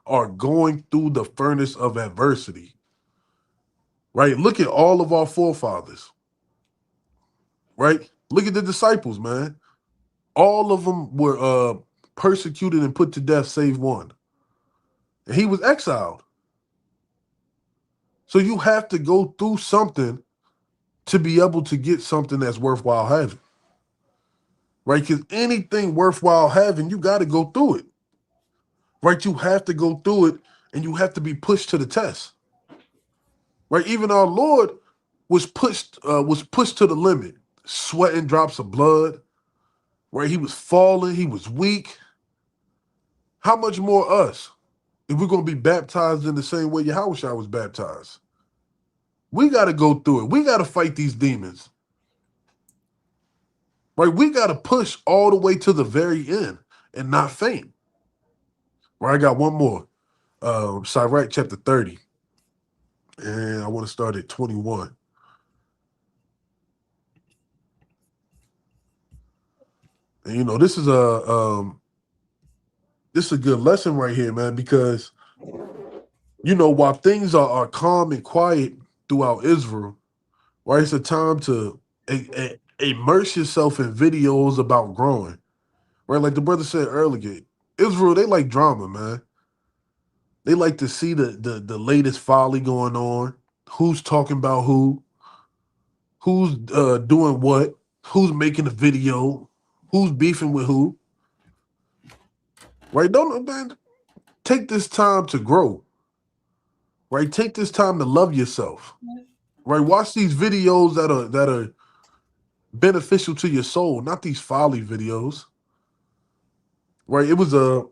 are going through the furnace of adversity, right? Look at all of our forefathers, right? Look at the disciples, man. All of them were persecuted and put to death, save one. And he was exiled. So you have to go through something to be able to get something that's worthwhile having, right? Because anything worthwhile having, you got to go through it, right? You have to go through it and you have to be pushed to the test, right? Even our Lord was pushed to the limit, sweating drops of blood, right? He was falling, he was weak. How much more us if we're going to be baptized in the same way Yahushua was baptized? We got to go through it. We got to fight these demons, right? We got to push all the way to the very end and not faint. Right, I got one more. Sirach chapter 30. And I want to start at 21. And this is a good lesson right here, man, because while things are calm and quiet throughout Israel, right? It's a time to immerse yourself in videos about growing, right? Like the brother said earlier, Israel, they like drama, man. They like to see the latest folly going on, who's talking about who's doing what, who's making a video, who's beefing with who. Right? Don't man, take this time to grow. Right? Take this time to love yourself. Right? Watch these videos that are beneficial to your soul, not these folly videos. Right? It was a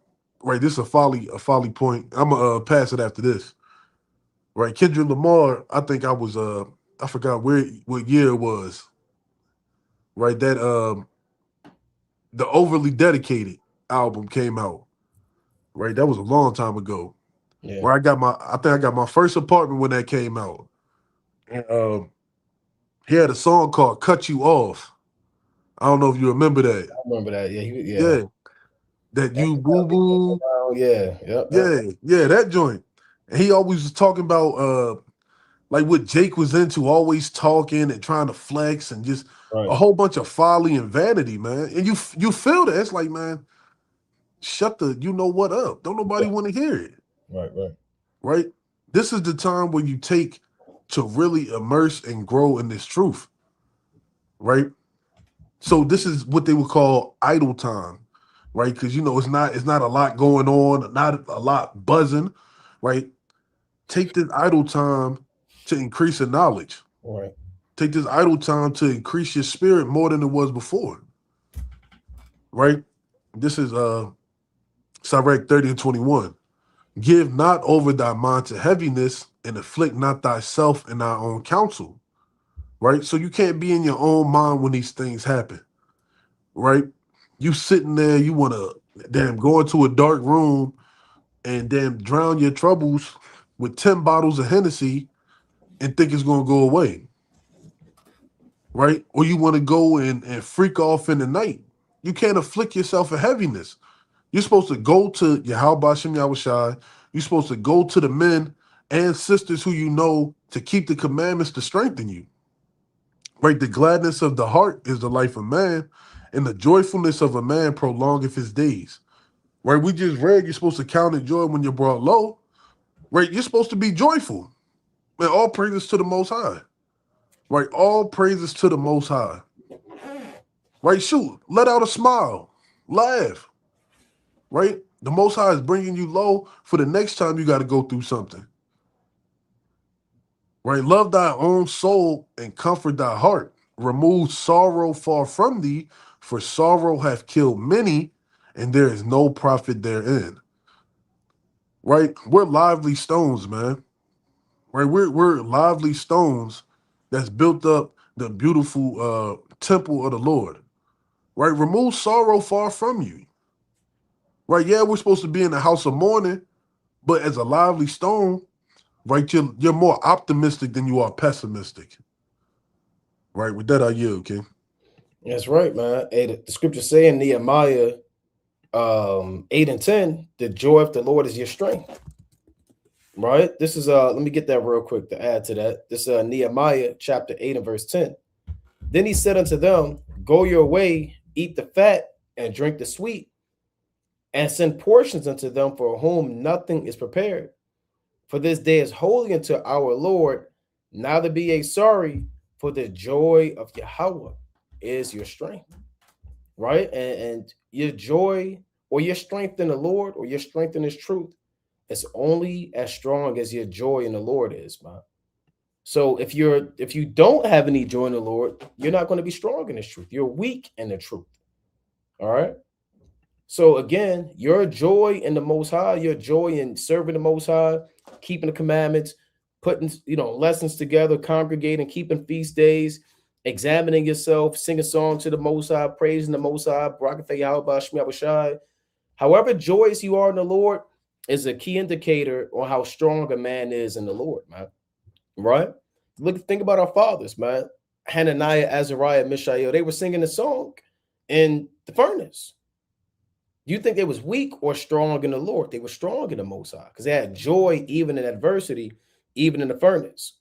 right. This is a folly point. I'm gonna pass it after this. Right? Kendrick Lamar. I think I forgot what year it was. Right? That the Overly Dedicated album came out. Right? That was a long time ago. Yeah, Where I think I got my first apartment when that came out. And he had a song called "Cut You Off." I don't know if you remember that. I remember that. Yeah, yeah. Yeah, that That you was boo boo. around, yeah, yep, yep. Yeah, that joint. And he always was talking about like what Jake was into, always talking and trying to flex and just a Right, whole bunch of folly and vanity, man. And you feel that. It's like, man, shut the you know what up. Don't nobody yeah, want to hear it. right. Right? This is the time when you take to really immerse and grow in this truth, right? So this is what they would call idle time, right? Because it's not a lot going on, not a lot buzzing, right? Take this idle time to increase in knowledge. Right. Take this idle time to increase your spirit more than it was before, right? This is Sirach 30 and 21. Give not over thy mind to heaviness and afflict not thyself in thy own counsel, right? So you can't be in your own mind when these things happen, right? You sitting there, you want to damn go into a dark room and damn drown your troubles with 10 bottles of Hennessy and think it's going to go away, right? Or you want to go and freak off in the night. You can't afflict yourself with heaviness. You're supposed to go to Yahweh Shem Yahushai. You're supposed to go to the men and sisters who you know to keep the commandments to strengthen you. Right? The gladness of the heart is the life of man, and the joyfulness of a man prolongeth his days. Right? We just read you're supposed to count it joy when you're brought low. Right? You're supposed to be joyful. And all praises to the Most High. Right? All praises to the Most High. Right? Shoot, let out a smile, laugh. Right? The Most High is bringing you low for the next time you got to go through something. Right? Love thy own soul and comfort thy heart. Remove sorrow far from thee, for sorrow hath killed many, and there is no profit therein. Right? We're lively stones, man. Right? We're lively stones that's built up the beautiful temple of the Lord. Right? Remove sorrow far from you. Right? Yeah, we're supposed to be in the house of mourning, but as a lively stone, right, you're more optimistic than you are pessimistic. Right? With that, I yield, King. That's right, man. Hey, the scripture say in Nehemiah 8 and 10, the joy of the Lord is your strength. Right? This is let me get that real quick to add to that. This is Nehemiah chapter 8 and verse 10. Then he said unto them, go your way, eat the fat, and drink the sweet, and send portions unto them for whom nothing is prepared. For this day is holy unto our Lord. Neither be ye sorry, for the joy of Yahweh is your strength. Right? And your joy or your strength in the Lord or your strength in his truth is only as strong as your joy in the Lord is, man. So if you don't have any joy in the Lord, you're not going to be strong in this truth. You're weak in the truth. All right. So again, your joy in the Most High, your joy in serving the Most High, keeping the commandments, putting lessons together, congregating, keeping feast days, examining yourself, singing songs to the Most High, praising the Most High, Barak Yahweh Shemi Abishai. However joyous you are in the Lord is a key indicator on how strong a man is in the Lord, man. Right? Think about our fathers, man. Hananiah, Azariah, Mishael, they were singing a song in the furnace. Do you think they was weak or strong in the Lord? They were strong in the Most High because they had joy even in adversity, even in the furnace.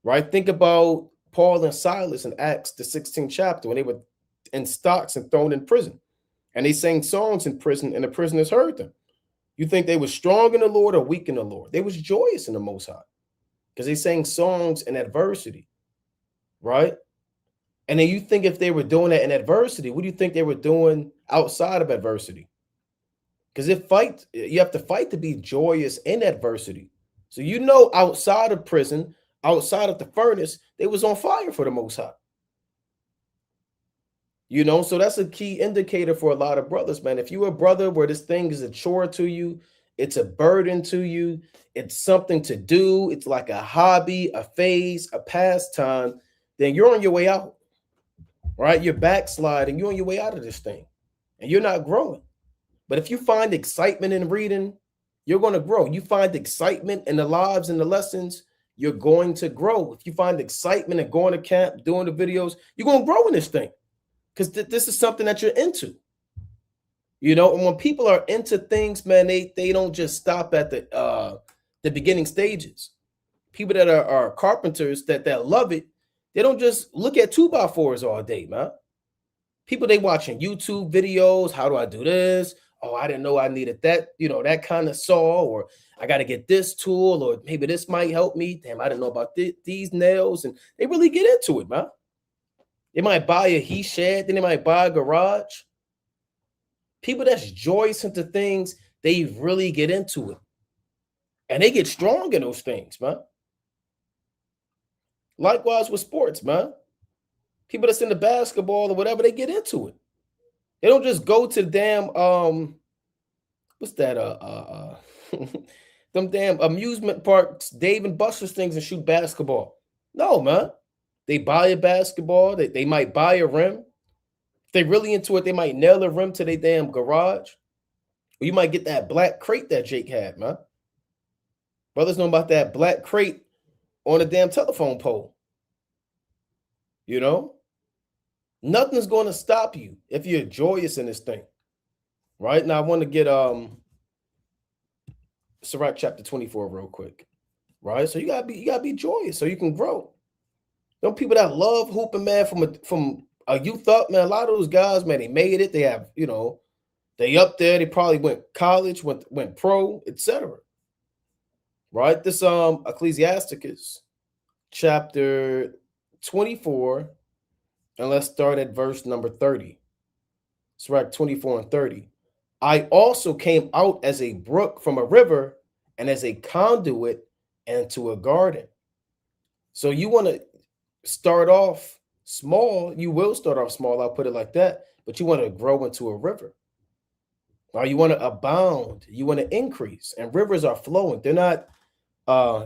Right? Think about Paul and Silas in Acts, the 16th chapter, when they were in stocks and thrown in prison. And they sang songs in prison, and the prisoners heard them. You think they were strong in the Lord or weak in the Lord? They was joyous in the Most High because they sang songs in adversity, right? And then you think if they were doing that in adversity, what do you think they were doing outside of adversity? Because you have to fight to be joyous in adversity. So outside of prison, outside of the furnace, they was on fire for the Most High. So that's a key indicator for a lot of brothers, man. If you're a brother where this thing is a chore to you, it's a burden to you, it's something to do, it's like a hobby, a phase, a pastime, then you're on your way out, right? You're backsliding, you're on your way out of this thing, and you're not growing. But if you find excitement in reading, you're going to grow. You find excitement in the lives and the lessons, you're going to grow. If you find excitement in going to camp, doing the videos, you're going to grow in this thing. Because this is something that you're into, and when people are into things, man, they don't just stop at the beginning stages. People that are carpenters that love it, they don't just look at 2x4s all day, man. People, they watching YouTube videos. How do I do this? Oh, I didn't know I needed that, that kind of saw, or I got to get this tool, or maybe this might help me. Damn, I didn't know about these nails. And they really get into it, man. They might buy a he shed, then they might buy a garage. People that's joyous into things, they really get into it. And they get strong in those things, man. Likewise with sports, man. People that's into basketball or whatever, they get into it. They don't just go to the damn what's that? Them damn amusement parks, Dave and Buster's things and shoot basketball. No, man. They buy a basketball. They might buy a rim. If they're really into it, they might nail a rim to their damn garage. Or you might get that black crate that Jake had, man. Brothers know about that black crate on a damn telephone pole. Nothing's going to stop you if you're joyous in this thing. Right? Now I want to get Sirach chapter 24 real quick. Right? So you gotta be joyous so you can grow. Those people that love hooping, man, from a youth up, man, a lot of those guys, man, they made it. They have, they up there. They probably went college, went pro, etc. Right? This Ecclesiasticus chapter 24, and let's start at verse number 30. Sirach 24 and 30. I also came out as a brook from a river, and as a conduit into a garden. So you want to start off small. You will start off small. I'll put it like that. But you want to grow into a river. Or you want to abound. You want to increase. And rivers are flowing. They're not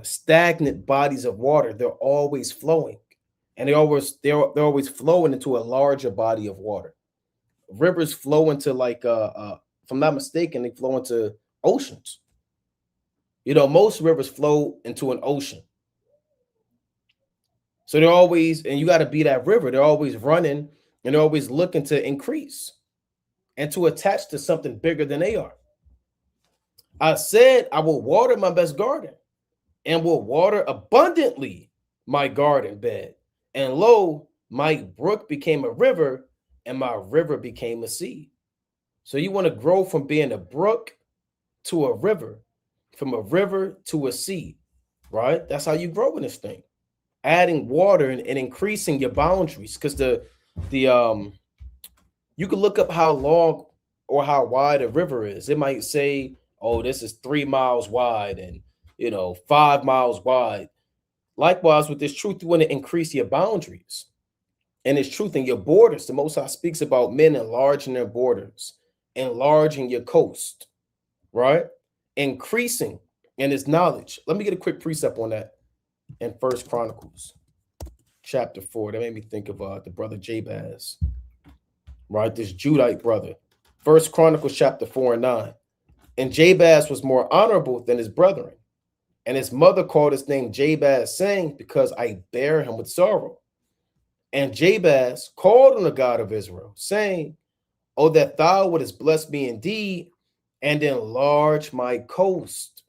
stagnant bodies of water. They're always flowing. And they're always flowing into a larger body of water. Rivers flow into if I'm not mistaken, they flow into oceans. Most rivers flow into an ocean. So they're always, and you got to be that river. They're always running and they're always looking to increase and to attach to something bigger than they are. I said, I will water my best garden and will water abundantly my garden bed. And lo, my brook became a river and my river became a sea. So you want to grow from being a brook to a river, from a river to a sea, right? That's how you grow in this thing. Adding water and increasing your boundaries, because you can look up how long or how wide a river is. It might say, oh, this is 3 miles wide and 5 miles wide. Likewise, with this truth, you want to increase your boundaries and it's truth in your borders. The Most High speaks about men enlarging their borders, enlarging your coast, right? Increasing in his knowledge. Let me get a quick precept on that. In First Chronicles chapter 4, that made me think of the brother Jabaz, right? This Judite brother. First Chronicles chapter 4 and 9. And Jabaz was more honorable than his brethren, and his mother called his name Jabaz, saying, because I bear him with sorrow. And Jabaz called on the God of Israel, saying, oh, that thou wouldest bless me indeed and enlarge my coast,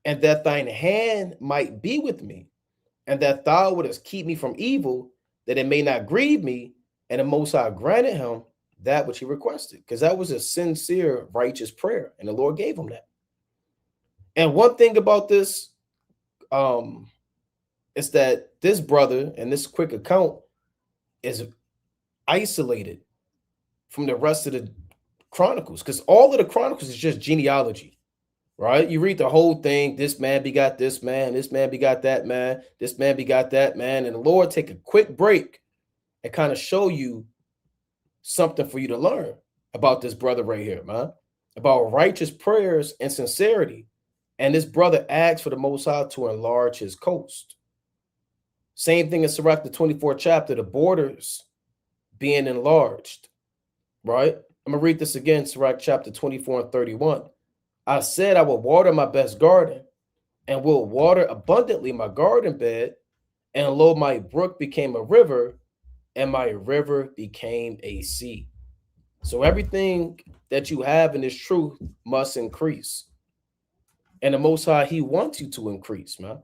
and that thine hand might be with me, and that thou wouldest keep me from evil, that it may not grieve me. And the Most High granted him that which he requested, because that was a sincere, righteous prayer, and the Lord gave him that. And one thing about this is that this brother and this quick account is isolated from the rest of the Chronicles, because all of the Chronicles is just genealogy, right? You read the whole thing. This man begot this man. This man begot that man. This man begot that man. And the Lord take a quick break and kind of show you something for you to learn about this brother right here, man, about righteous prayers and sincerity. And this brother asked for the Most High to enlarge his coast. Same thing in Sirach, the 24th chapter, the borders being enlarged, right? I'm going to read this again, Sirach chapter 24 and 31. I said I will water my best garden and will water abundantly my garden bed, and lo, my brook became a river, and my river became a sea. So everything that you have in this truth must increase. And the Most High, he wants you to increase, man.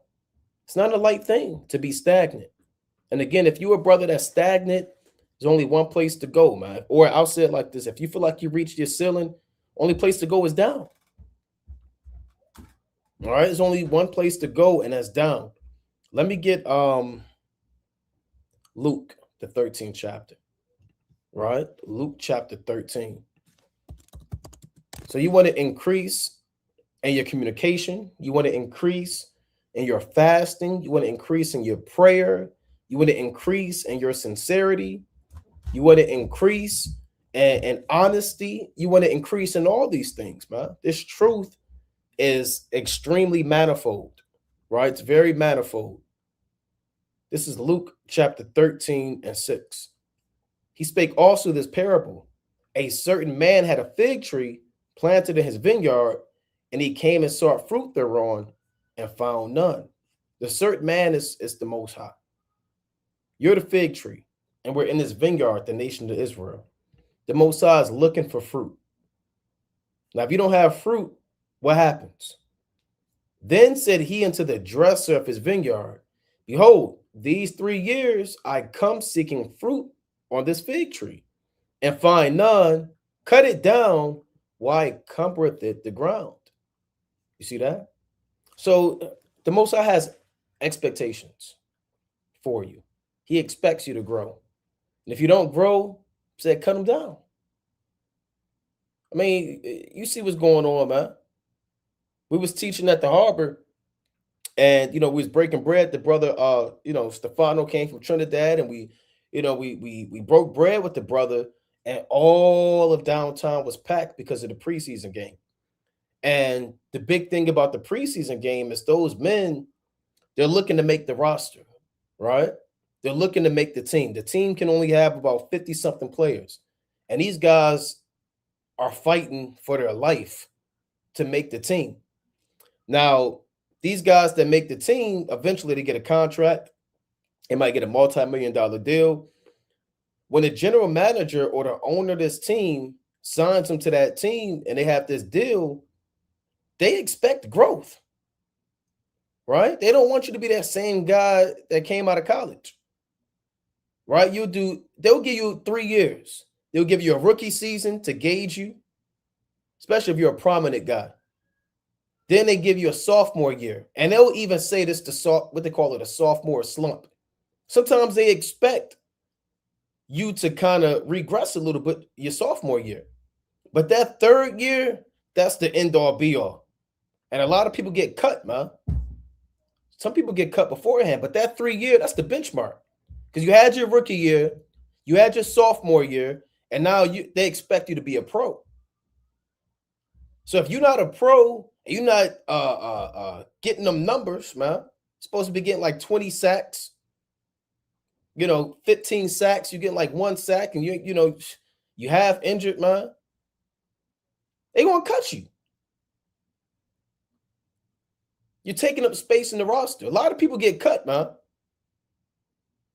It's not a light thing to be stagnant. And again, if you're a brother that's stagnant, there's only one place to go, man. Or I'll say it like this. If you feel like you reached your ceiling, only place to go is down. All right, there's only one place to go, and that's down. Let me get Luke, the 13th chapter. Right? Luke chapter 13. So you want to increase in your communication. You want to increase in your fasting. You want to increase in your prayer. You want to increase in your sincerity. You want to increase in honesty. You want to increase in all these things, man. This truth is extremely manifold, right? It's very manifold. This is Luke chapter 13 and 6. He spake also this parable. A certain man had a fig tree planted in his vineyard, and he came and sought fruit thereon and found none. The certain man is the Most High. You're the fig tree, and we're in this vineyard, the nation of Israel. The Most High is looking for fruit. Now, if you don't have fruit, what happens? Then said he unto the dresser of his vineyard, behold, these 3 years I come seeking fruit on this fig tree, and find none. Cut it down. Why cumbereth it the ground? You see that? So the Most High has expectations for you. He expects you to grow. And if you don't grow, he said, cut them down. I mean, you see what's going on, man. We was teaching at the harbor, and we was breaking bread. The brother, Stefano came from Trinidad, and we broke bread with the brother, and all of downtown was packed because of the preseason game. And the big thing about the preseason game is those men, they're looking to make the roster, right? They're looking to make the team. The team can only have about 50-something players. And these guys are fighting for their life to make the team. Now, these guys that make the team, eventually they get a contract. They might get a multi-million-dollar deal. When the general manager or the owner of this team signs them to that team and they have this deal, they expect growth, right? They don't want you to be that same guy that came out of college, right? They'll give you 3 years. They'll give you a rookie season to gauge you, especially if you're a prominent guy. Then they give you a sophomore year, and they'll even say this what they call it, a sophomore slump. Sometimes they expect you to kind of regress a little bit your sophomore year. But that 3rd year, that's the end-all be-all. And a lot of people get cut, man. Some people get cut beforehand, but that 3 year, that's the benchmark. Because you had your rookie year, you had your sophomore year, and now they expect you to be a pro. So if you're not a pro, and you're not getting them numbers, man, you're supposed to be getting like 20 sacks, 15 sacks, you get like 1 sack, and you half injured, man, they gonna cut you. You're taking up space in the roster. A lot of people get cut, man.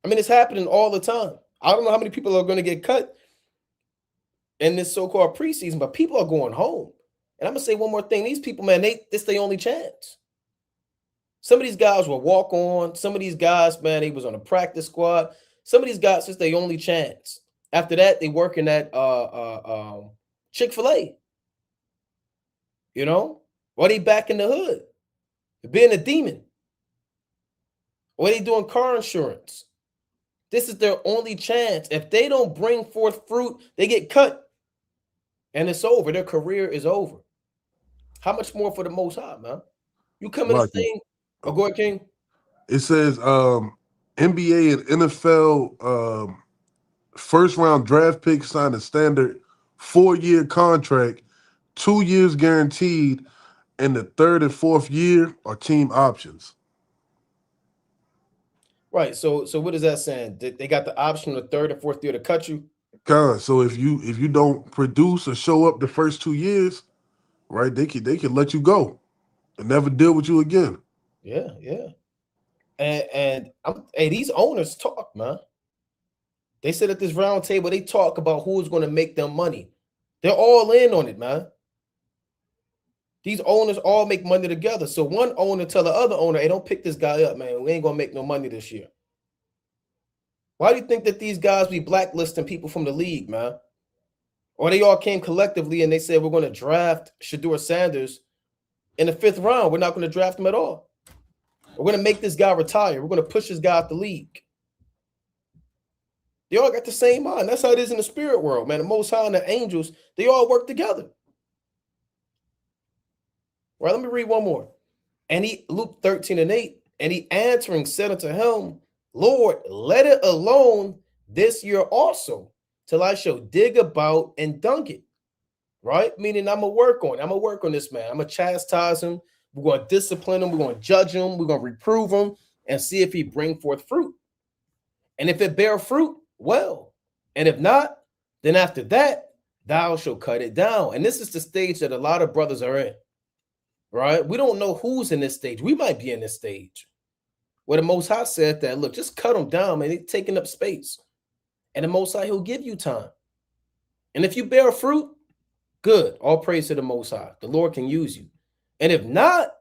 I mean, it's happening all the time. I don't know how many people are going to get cut in this so-called preseason, but people are going home. And I'm going to say one more thing. These people, man, this their only chance. Some of these guys will walk on. Some of these guys, man, they was on a practice squad. Some of these guys, it's their only chance. After that, they working at Chick-fil-A. You know, or they back in the hood, being a demon, or they doing car insurance. This is their only chance. If they don't bring forth fruit, they get cut, and it's over. Their career is over. How much more for the Most High, man? You come in this Like it. thing. Oh, go ahead, King. It says NBA and NFL first round draft pick signed a standard 4-year contract, 2 years guaranteed, and the third and fourth year are team options. Right. So what is that saying? They got the option the third or fourth year to cut you. So if you don't produce or show up the first 2 years, right, they can let you go and never deal with you again. Yeah, yeah. And hey, these owners talk, man. They sit at this round table, they talk about who's going to make them money. They're all in on it, man. These owners all make money together. So one owner tell the other owner, hey, don't pick this guy up, man. We ain't going to make no money this year. Why do you think that these guys be blacklisting people from the league, man? Or they all came collectively and they said, we're going to draft Shedeur Sanders in the 5th round. We're not going to draft him at all. We're going to make this guy retire. We're going to push this guy out the league. They all got the same mind. That's how it is in the spirit world, man. The Most High and the angels, they all work together. Right, let me read one more. And he, Luke 13:8, and he answering said unto him, Lord, let it alone this year also, till I shall dig about and dunk it. Right? Meaning I'm going to work on it. I'm going to work on this man. I'm going to chastise him. We're going to discipline him. We're going to judge him. We're going to reprove him and see if he bring forth fruit. And if it bear fruit, well. And if not, then after that, thou shalt cut it down. And this is the stage that a lot of brothers are in. Right? We don't know who's in this stage. We might be in this stage where the Most High said that, look, just cut them down, man. They're taking up space. And the Most High, he'll give you time. And if you bear fruit, good. All praise to the Most High. The Lord can use you. And if not,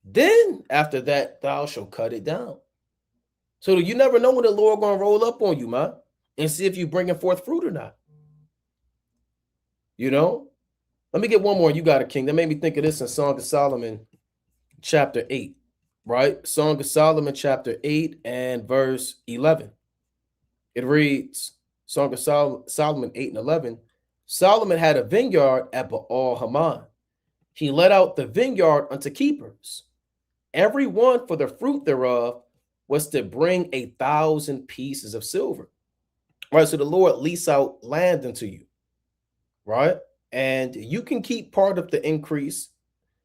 then after that, thou shalt cut it down. So you never know when the Lord going to roll up on you, man, and see if you're bringing forth fruit or not. You know? Let me get one more. You got it, King. That made me think of this in Song of Solomon, chapter 8, right? Song of Solomon, chapter 8 and verse 11. It reads, Song of Solomon 8 and 11. Solomon had a vineyard at Baal Haman. He let out the vineyard unto keepers. Every one for the fruit thereof was to bring 1,000 pieces of silver. Right? So the Lord lease out land unto you. Right? And you can keep part of the increase,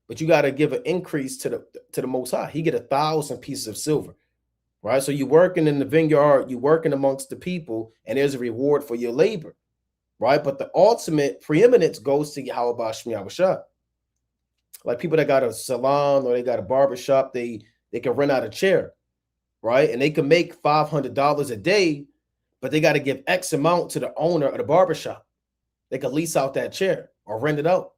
but you got to give an increase to the Most High. He get 1,000 pieces of silver, right? So you're working in the vineyard, you're working amongst the people, and there's a reward for your labor, right? But the ultimate preeminence goes to Yahweh Shmi Yahushua. Like people that got a salon or they got a barber shop, they can rent out a chair, right? And they can make $500 a day, but they got to give X amount to the owner of the barber shop. They could lease out that chair or rent it out.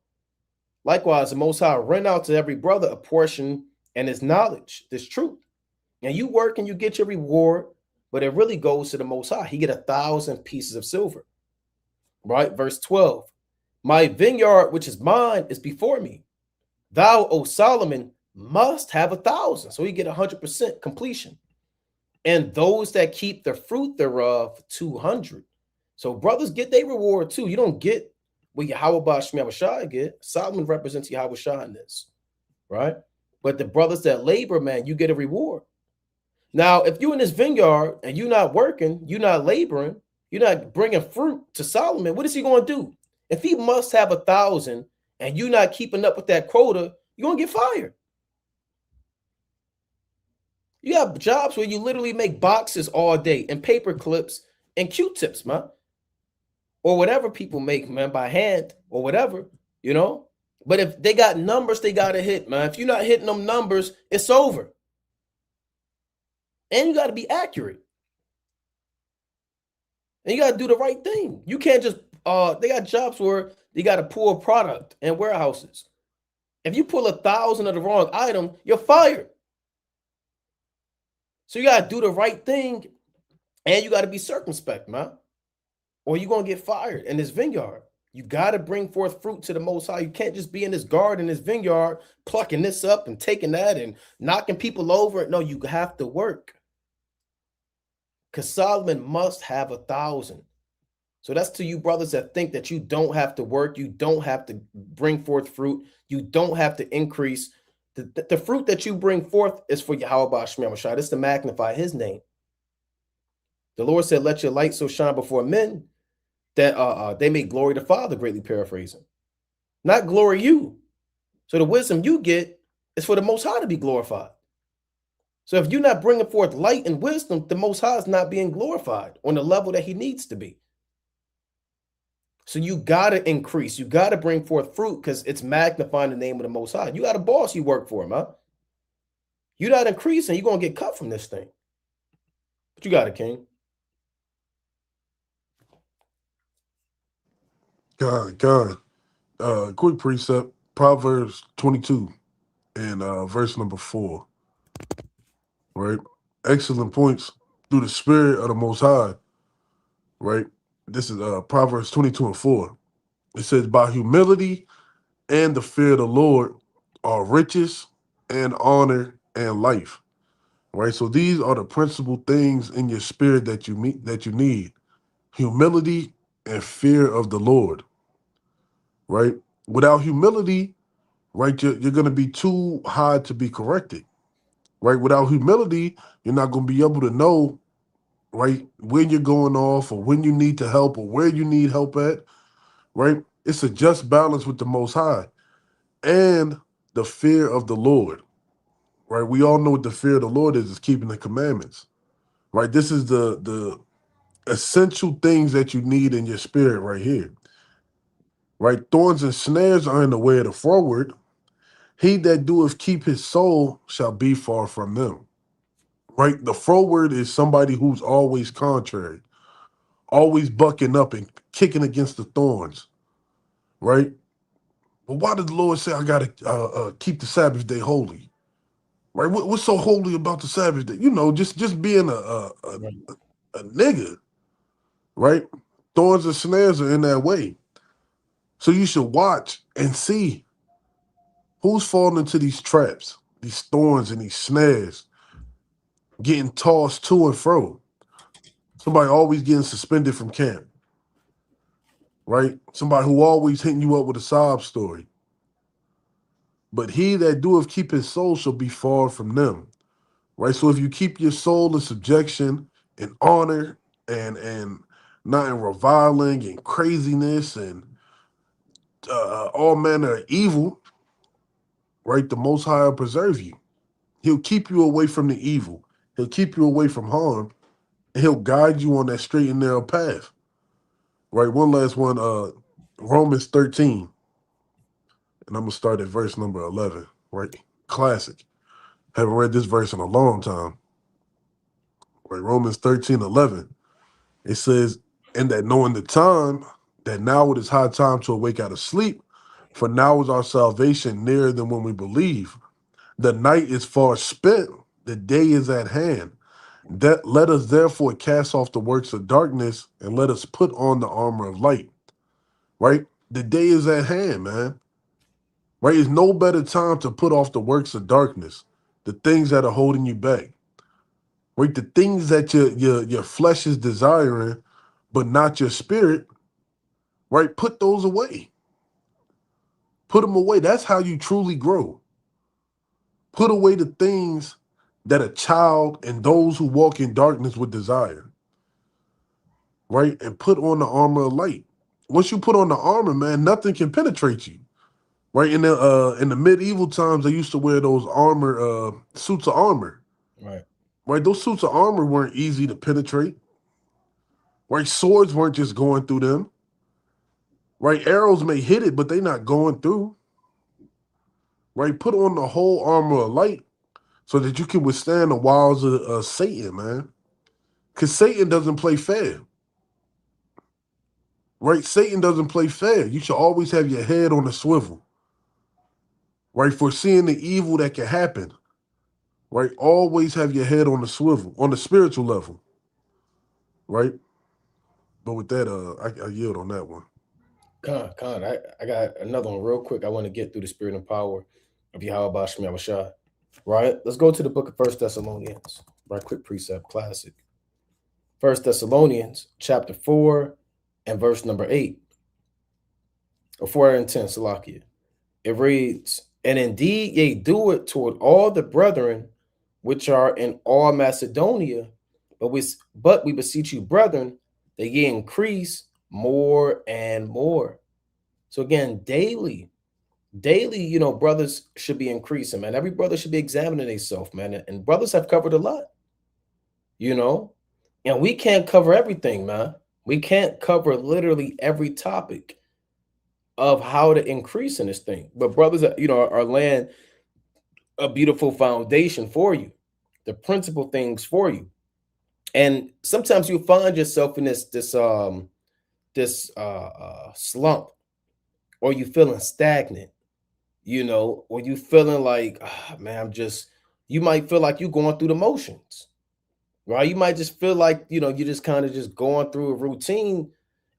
Likewise, the Most High rent out to every brother a portion and his knowledge, this truth. And you work and you get your reward, but it really goes to the Most High. He get 1,000 pieces of silver. Right? Verse 12. My vineyard, which is mine, is before me. Thou, O Solomon, must have 1,000. So you get 100% completion. And those that keep the fruit thereof, 200. So brothers get their reward too. You don't get what Yahweh Shmi Yahushua get. Solomon represents Yahweh Shah in this, right? But the brothers that labor, man, you get a reward. Now, if you're in this vineyard and you're not working, you're not laboring, you're not bringing fruit to Solomon, what is he going to do? If he must have 1,000 and you're not keeping up with that quota, you're going to get fired. You have jobs where you literally make boxes all day and paper clips and Q-tips, man. Or whatever people make, man, by hand or whatever, you know. But if they got numbers they got to hit, man. If you're not hitting them numbers, it's over. And you got to be accurate. And you got to do the right thing. You can't just, they got jobs where you got to pull a product in warehouses. If you pull 1,000 of the wrong item, you're fired. So you got to do the right thing and you got to be circumspect, man. or you're gonna get fired in this vineyard. You got to bring forth fruit to the Most High. You can't just be in this garden, this vineyard, plucking this up and taking that and knocking people over. No, you have to work. Because Solomon must have 1,000. So that's to you brothers that think that you don't have to work, you don't have to bring forth fruit, you don't have to increase. The fruit that you bring forth is for Yahweh Shemel Mashai. This to magnify his name. The Lord said, "Let your light so shine before men that they may glory the Father," greatly paraphrasing. Not glory you. So the wisdom you get is for the Most High to be glorified. So if you're not bringing forth light and wisdom, the Most High is not being glorified on the level that he needs to be. So you got to increase. You got to bring forth fruit because it's magnifying the name of the Most High. You got a boss you work for him, huh? You're not increasing, you're going to get cut from this thing. But you got it, King. God. Quick precept, Proverbs 22 and verse number 4. Right? Excellent points through the spirit of the Most High. Right? This is Proverbs 22 and 4. It says, by humility and the fear of the Lord are riches and honor and life. Right? So these are the principal things in your spirit that you need. Humility and fear of the Lord. Right? Without humility, right, you're going to be too high to be corrected. Right? Without humility, you're not going to be able to know, right, when you're going off or when you need to help or where you need help at. Right? It's a just balance with the Most High and the fear of the Lord. Right? We all know what the fear of the Lord is keeping the commandments. Right? This is the essential things that you need in your spirit right here. Right? Thorns and snares are in the way of the forward. He that doeth keep his soul shall be far from them. Right? The forward is somebody who's always contrary, always bucking up and kicking against the thorns. Right? But why did the Lord say I got to keep the Sabbath day holy? Right? What's so holy about the Sabbath day? Just being Right. a nigga. Right? Thorns and snares are in that way. So you should watch and see who's falling into these traps, these thorns and these snares, getting tossed to and fro. Somebody always getting suspended from camp, right? Somebody who always hitting you up with a sob story. But he that doeth keep his soul shall be far from them, right? So if you keep your soul in subjection and honor and not in reviling and craziness and all manner of evil, right? The Most High will preserve you. He'll keep you away from the evil. He'll keep you away from harm, and he'll guide you on that straight and narrow path. Right. One last one. Romans 13, and I'm gonna start at verse number 11. Right. Classic. Haven't read this verse in a long time. Right. Romans 13:11. It says, "And that knowing the time, that now it is high time to awake out of sleep, for now is our salvation nearer than when we believe. The night is far spent, the day is at hand. That let us therefore cast off the works of darkness and let us put on the armor of light." Right? The day is at hand, man. Right? It's no better time to put off the works of darkness, the things that are holding you back. Right? The things that your flesh is desiring, but not your spirit. Right? Put those away. Put them away. That's how you truly grow. Put away the things that a child and those who walk in darkness would desire. Right? And put on the armor of light. Once you put on the armor, man, nothing can penetrate you. Right? In the medieval times, they used to wear those armor suits of armor. Right. Right? Those suits of armor weren't easy to penetrate. Right? Swords weren't just going through them. Right? Arrows may hit it, but they're not going through. Right? Put on the whole armor of light so that you can withstand the wiles of Satan, man. Because Satan doesn't play fair. Right? Satan doesn't play fair. You should always have your head on a swivel. Right? Foreseeing the evil that can happen. Right? Always have your head on the swivel, on the spiritual level. Right? But with that, I yield on that one. Con, I got another one real quick. I want to get through the spirit and power of Yahweh Shem Yahushua. Right? Let's go to the book of First Thessalonians. Right, quick precept, classic. First Thessalonians chapter 4 and verse number 8. Or 4 and 10, Salakia. It reads, and indeed ye do it toward all the brethren which are in all Macedonia, but we beseech you, brethren, that ye increase more and more. So again, daily, brothers should be increasing, man. Every brother should be examining themselves, man. And brothers have covered a lot, and we can't cover everything, man. We can't cover literally every topic of how to increase in this thing. But brothers, are laying a beautiful foundation for you, the principal things for you. And sometimes you find yourself in this slump, or you feeling stagnant, or you feeling like, man, you might feel like you're going through the motions, right? You might just feel like, you're just kind of just going through a routine,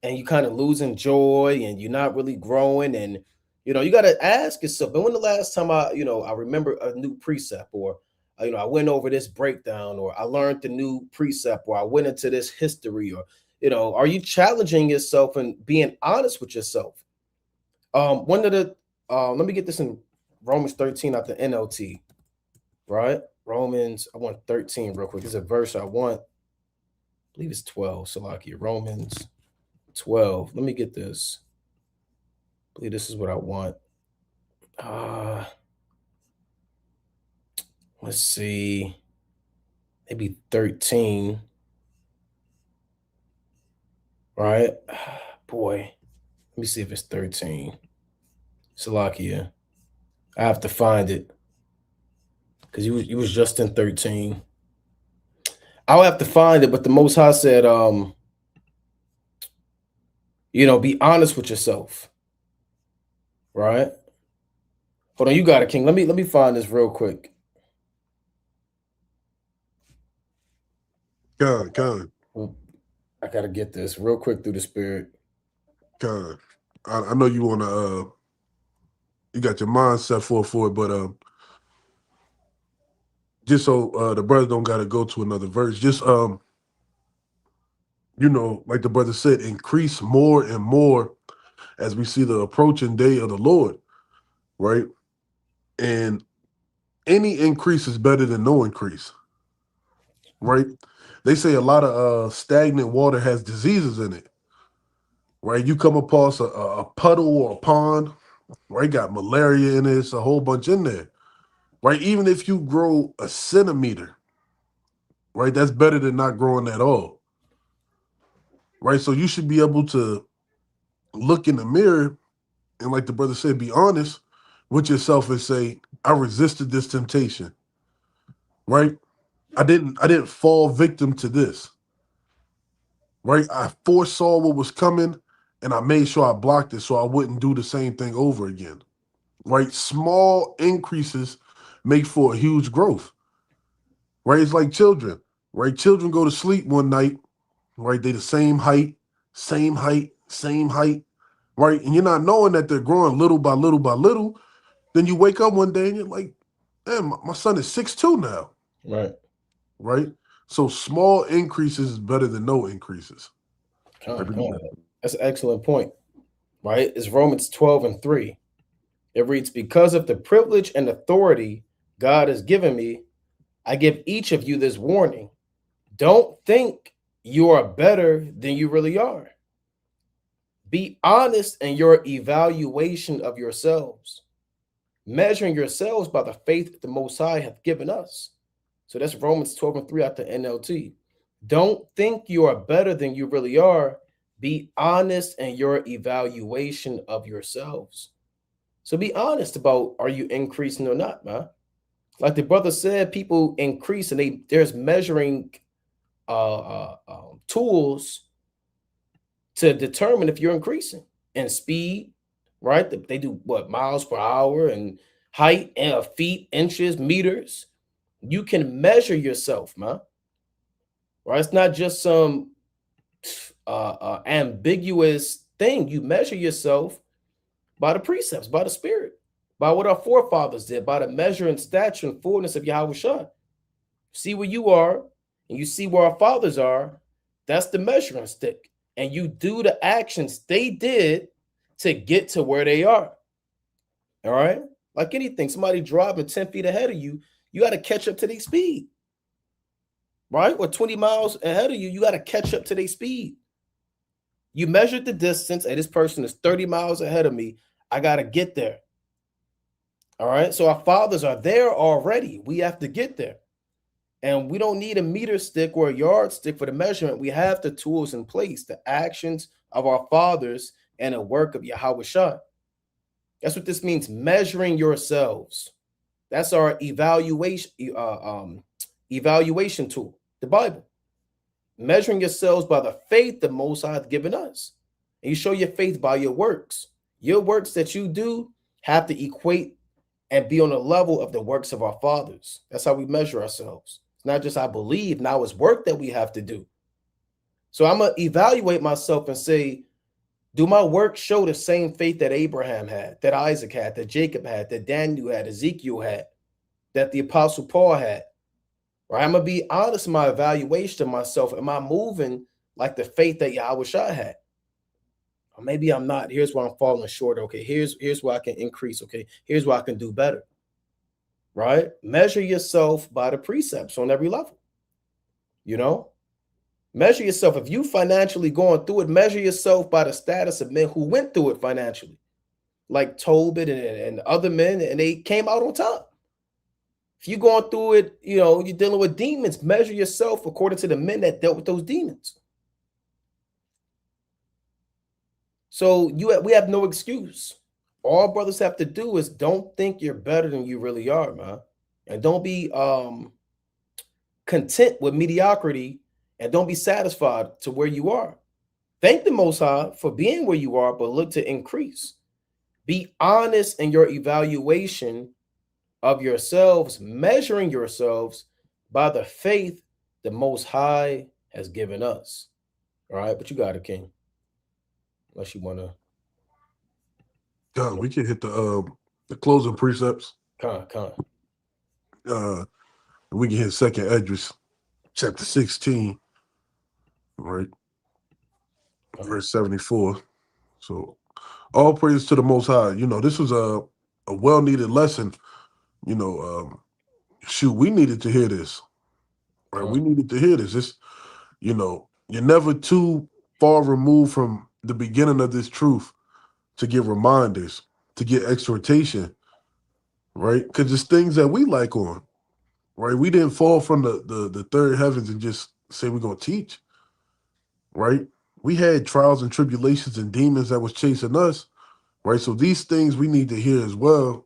and you kind of losing joy, and you're not really growing. And you got to ask yourself, but when the last time I remember a new precept, or I went over this breakdown, or I learned the new precept, or I went into this history, or are you challenging yourself and being honest with yourself? One of the let me get this in Romans 13 out the NLT, right? Romans, I want 13 real quick. There's a verse I want. I believe it's 12. Salakia, Romans 12. Let me get this. I believe this is what I want. Let's see. Maybe 13. Right? Boy. Let me see if it's 13. Salakia. I have to find it. Because you was just in 13. I'll have to find it, but the Most High said, be honest with yourself. Right? Hold on, you got it, King. Let me find this real quick. Con. I gotta get this real quick through the spirit. Con. I know you wanna you got your mind set for it, but just so the brother don't gotta go to another verse, just like the brother said, increase more and more as we see the approaching day of the Lord, right? And any increase is better than no increase, right? They say a lot of stagnant water has diseases in it, right? You come across a puddle or a pond, right? Got malaria in it, it's a whole bunch in there, right? Even if you grow a centimeter, right? That's better than not growing at all, right? So you should be able to look in the mirror and, like the brother said, be honest with yourself and say, I resisted this temptation, right? I didn't fall victim to this, right? I foresaw what was coming and I made sure I blocked it so I wouldn't do the same thing over again, right? Small increases make for a huge growth, right? It's like children, right? Children go to sleep one night, right? They the same height, same height, right? And you're not knowing that they're growing little by little by little. Then you wake up one day and you're like, damn, my son is 6'2" now. Right. Right? So small increases is better than no increases. That's an excellent point. Right? It's Romans 12 and 3. It reads, because of the privilege and authority God has given me, I give each of you this warning. Don't think you are better than you really are. Be honest in your evaluation of yourselves, measuring yourselves by the faith the Most High hath given us. So that's Romans 12 and 3 out the NLT. Don't think you are better than you really are. Be honest in your evaluation of yourselves. So be honest about, are you increasing or not, man? Like the brother said, people increase and there's measuring tools to determine if you're increasing in speed, right? They do what, miles per hour, and height, and feet, inches, meters. You can measure yourself, man. Right? It's not just some ambiguous thing. You measure yourself by the precepts, by the Spirit, by what our forefathers did, by the measure and stature and fullness of Yahweh Shah. See where you are, and you see where our fathers are. That's the measuring stick. And you do the actions they did to get to where they are. All right? Like anything, somebody driving 10 feet ahead of you, you got to catch up to their speed. Right? Or 20 miles ahead of you, you got to catch up to their speed. You measured the distance, and this person is 30 miles ahead of me. I got to get there. All right? So our fathers are there already. We have to get there. And we don't need a meter stick or a yardstick for the measurement. We have the tools in place, the actions of our fathers and the work of Yahweh Shah. That's what this means, measuring yourselves. That's our evaluation tool, the Bible. Measuring yourselves by the faith the Most High has given us. And you show your faith by your works. Your works that you do have to equate and be on the level of the works of our fathers. That's how we measure ourselves. It's not just I believe, now it's work that we have to do. So I'm going to evaluate myself and say, do my work show the same faith that Abraham had, that Isaac had, that Jacob had, that Daniel had, Ezekiel had, that the Apostle Paul had? Right? I'm going to be honest in my evaluation of myself. Am I moving like the faith that Yahweh Shah had? Or maybe I'm not. Here's where I'm falling short. Okay, here's where I can increase. Okay, here's where I can do better. Right? Measure yourself by the precepts on every level. You know? Measure yourself. If you financially going through it, measure yourself by the status of men who went through it financially, like Tobit and other men, and they came out on top. If you're going through it, you know, you're dealing with demons, measure yourself according to the men that dealt with those demons. So we have no excuse. All brothers have to do is don't think you're better than you really are, man. And don't be content with mediocrity, and don't be satisfied to where you are. Thank the Most High for being where you are, but look to increase. Be honest in your evaluation of yourselves, measuring yourselves by the faith the Most High has given us. All right, but you got it, King. Unless you want to. God, we can hit the closing precepts. Con. We can hit Second Esdras, chapter 16, right, verse 74. So, all praise to the Most High. You know, this was a well-needed lesson. You know, shoot, we needed to hear this. Right, we needed to hear this. It's, you know, you're never too far removed from the beginning of this truth to get reminders, to get exhortation, right? Because it's things that we like on, right? We didn't fall from the third heavens and just say we're going to teach, right? We had trials and tribulations and demons that was chasing us, right? So these things we need to hear as well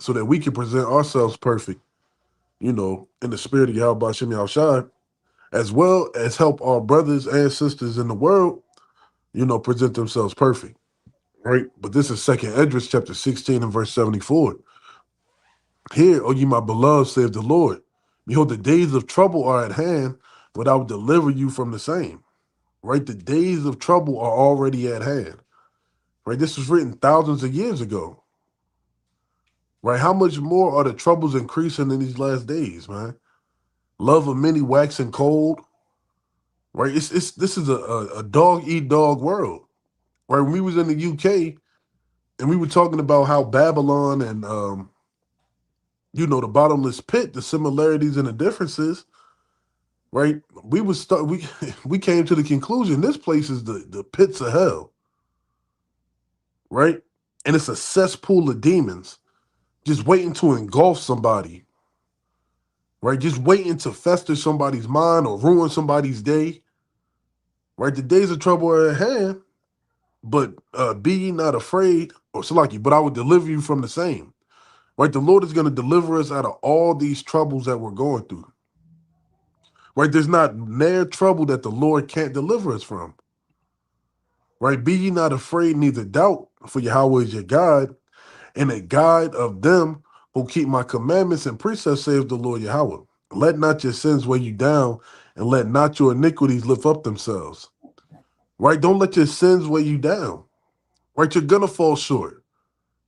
so that we can present ourselves perfect, you know, in the spirit of Yahweh Shem Yahushua, as well as help our brothers and sisters in the world, you know, present themselves perfect. Right, but this is Second Esdras chapter 16 and verse 74. Hear, O ye my beloved, saith the Lord, behold, the days of trouble are at hand, but I will deliver you from the same. Right, the days of trouble are already at hand. Right, this was written thousands of years ago. Right, how much more are the troubles increasing in these last days, man? Love of many waxing cold. Right, this is a dog eat dog world. Right, when we was in the UK. And we were talking about how Babylon and, you know, the bottomless pit, the similarities and the differences, right? We we came to the conclusion this place is the pits of hell, right? And it's a cesspool of demons just waiting to engulf somebody, right? Just waiting to fester somebody's mind or ruin somebody's day, right? The days of trouble are at hand, but be ye not afraid, or Salaki, but I will deliver you from the same. Right, the Lord is going to deliver us out of all these troubles that we're going through. Right, there's not near trouble that the Lord can't deliver us from. Right, be ye not afraid, neither doubt, for Yahweh is your God, and a guide of them who keep my commandments and precepts, saith the Lord Yahweh. Let not your sins weigh you down, and let not your iniquities lift up themselves. right? Don't let your sins weigh you down, right? You're going to fall short.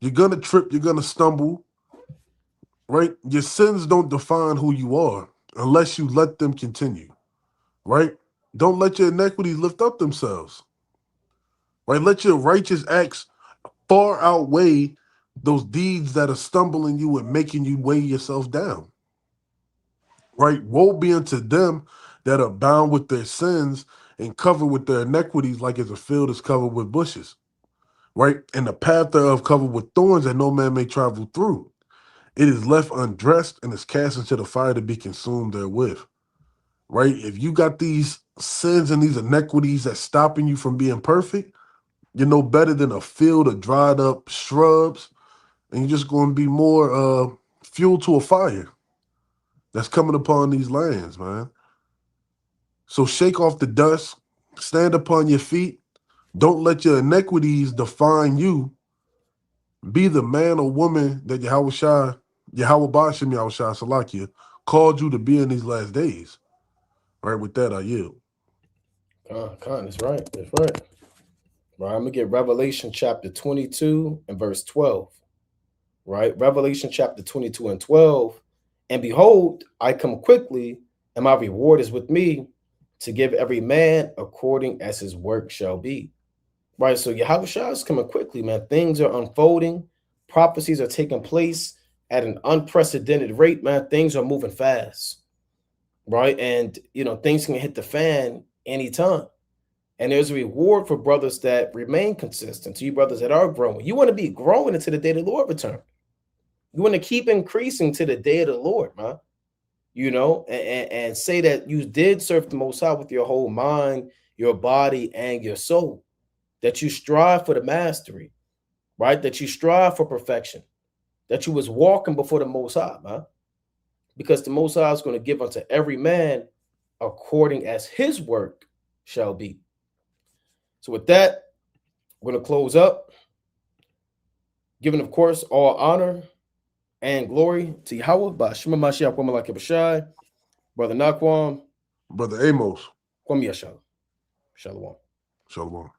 You're going to trip. You're going to stumble, right? Your sins don't define who you are unless you let them continue, right? Don't let your iniquities lift up themselves, right? Let your righteous acts far outweigh those deeds that are stumbling you and making you weigh yourself down, right? Woe be unto them that are bound with their sins and covered with their iniquities, like as a field is covered with bushes, right? And the path thereof covered with thorns that no man may travel through. It is left undressed and is cast into the fire to be consumed therewith, right? If you got these sins and these iniquities that's stopping you from being perfect, you're no better than a field of dried up shrubs, and you're just going to be more fuel to a fire that's coming upon these lands, man. So shake off the dust, stand upon your feet. Don't let your iniquities define you. Be the man or woman that Yahweh Bashim Yahweh Salakia called you to be in these last days. Right, with that, I yield. That's right. That's right. Right, I'm going to get Revelation chapter 22 and verse 12. Right, Revelation chapter 22 and 12. And behold, I come quickly, and my reward is with me to give every man according as his work shall be. Right, so Yahweh Shah is coming quickly, man. Things are unfolding. Prophecies are taking place at an unprecedented rate, man. Things are moving fast, right? And, things can hit the fan anytime. And there's a reward for brothers that remain consistent, to you brothers that are growing. You want to be growing into the day of the Lord return. You want to keep increasing to the day of the Lord, man. And say that you did serve the Most High with your whole mind, your body, and your soul. That you strive for the mastery, right? That you strive for perfection. That you was walking before the Most High, man. Because the Most High is going to give unto every man according as his work shall be. So with that, we're going to close up, giving, of course, all honor and glory to Yahweh, Bashima Mashiach, Kwamalaki Bashai, Brother Nakwam, Brother Amos. Kwam Yashal. Shalom. Shalom.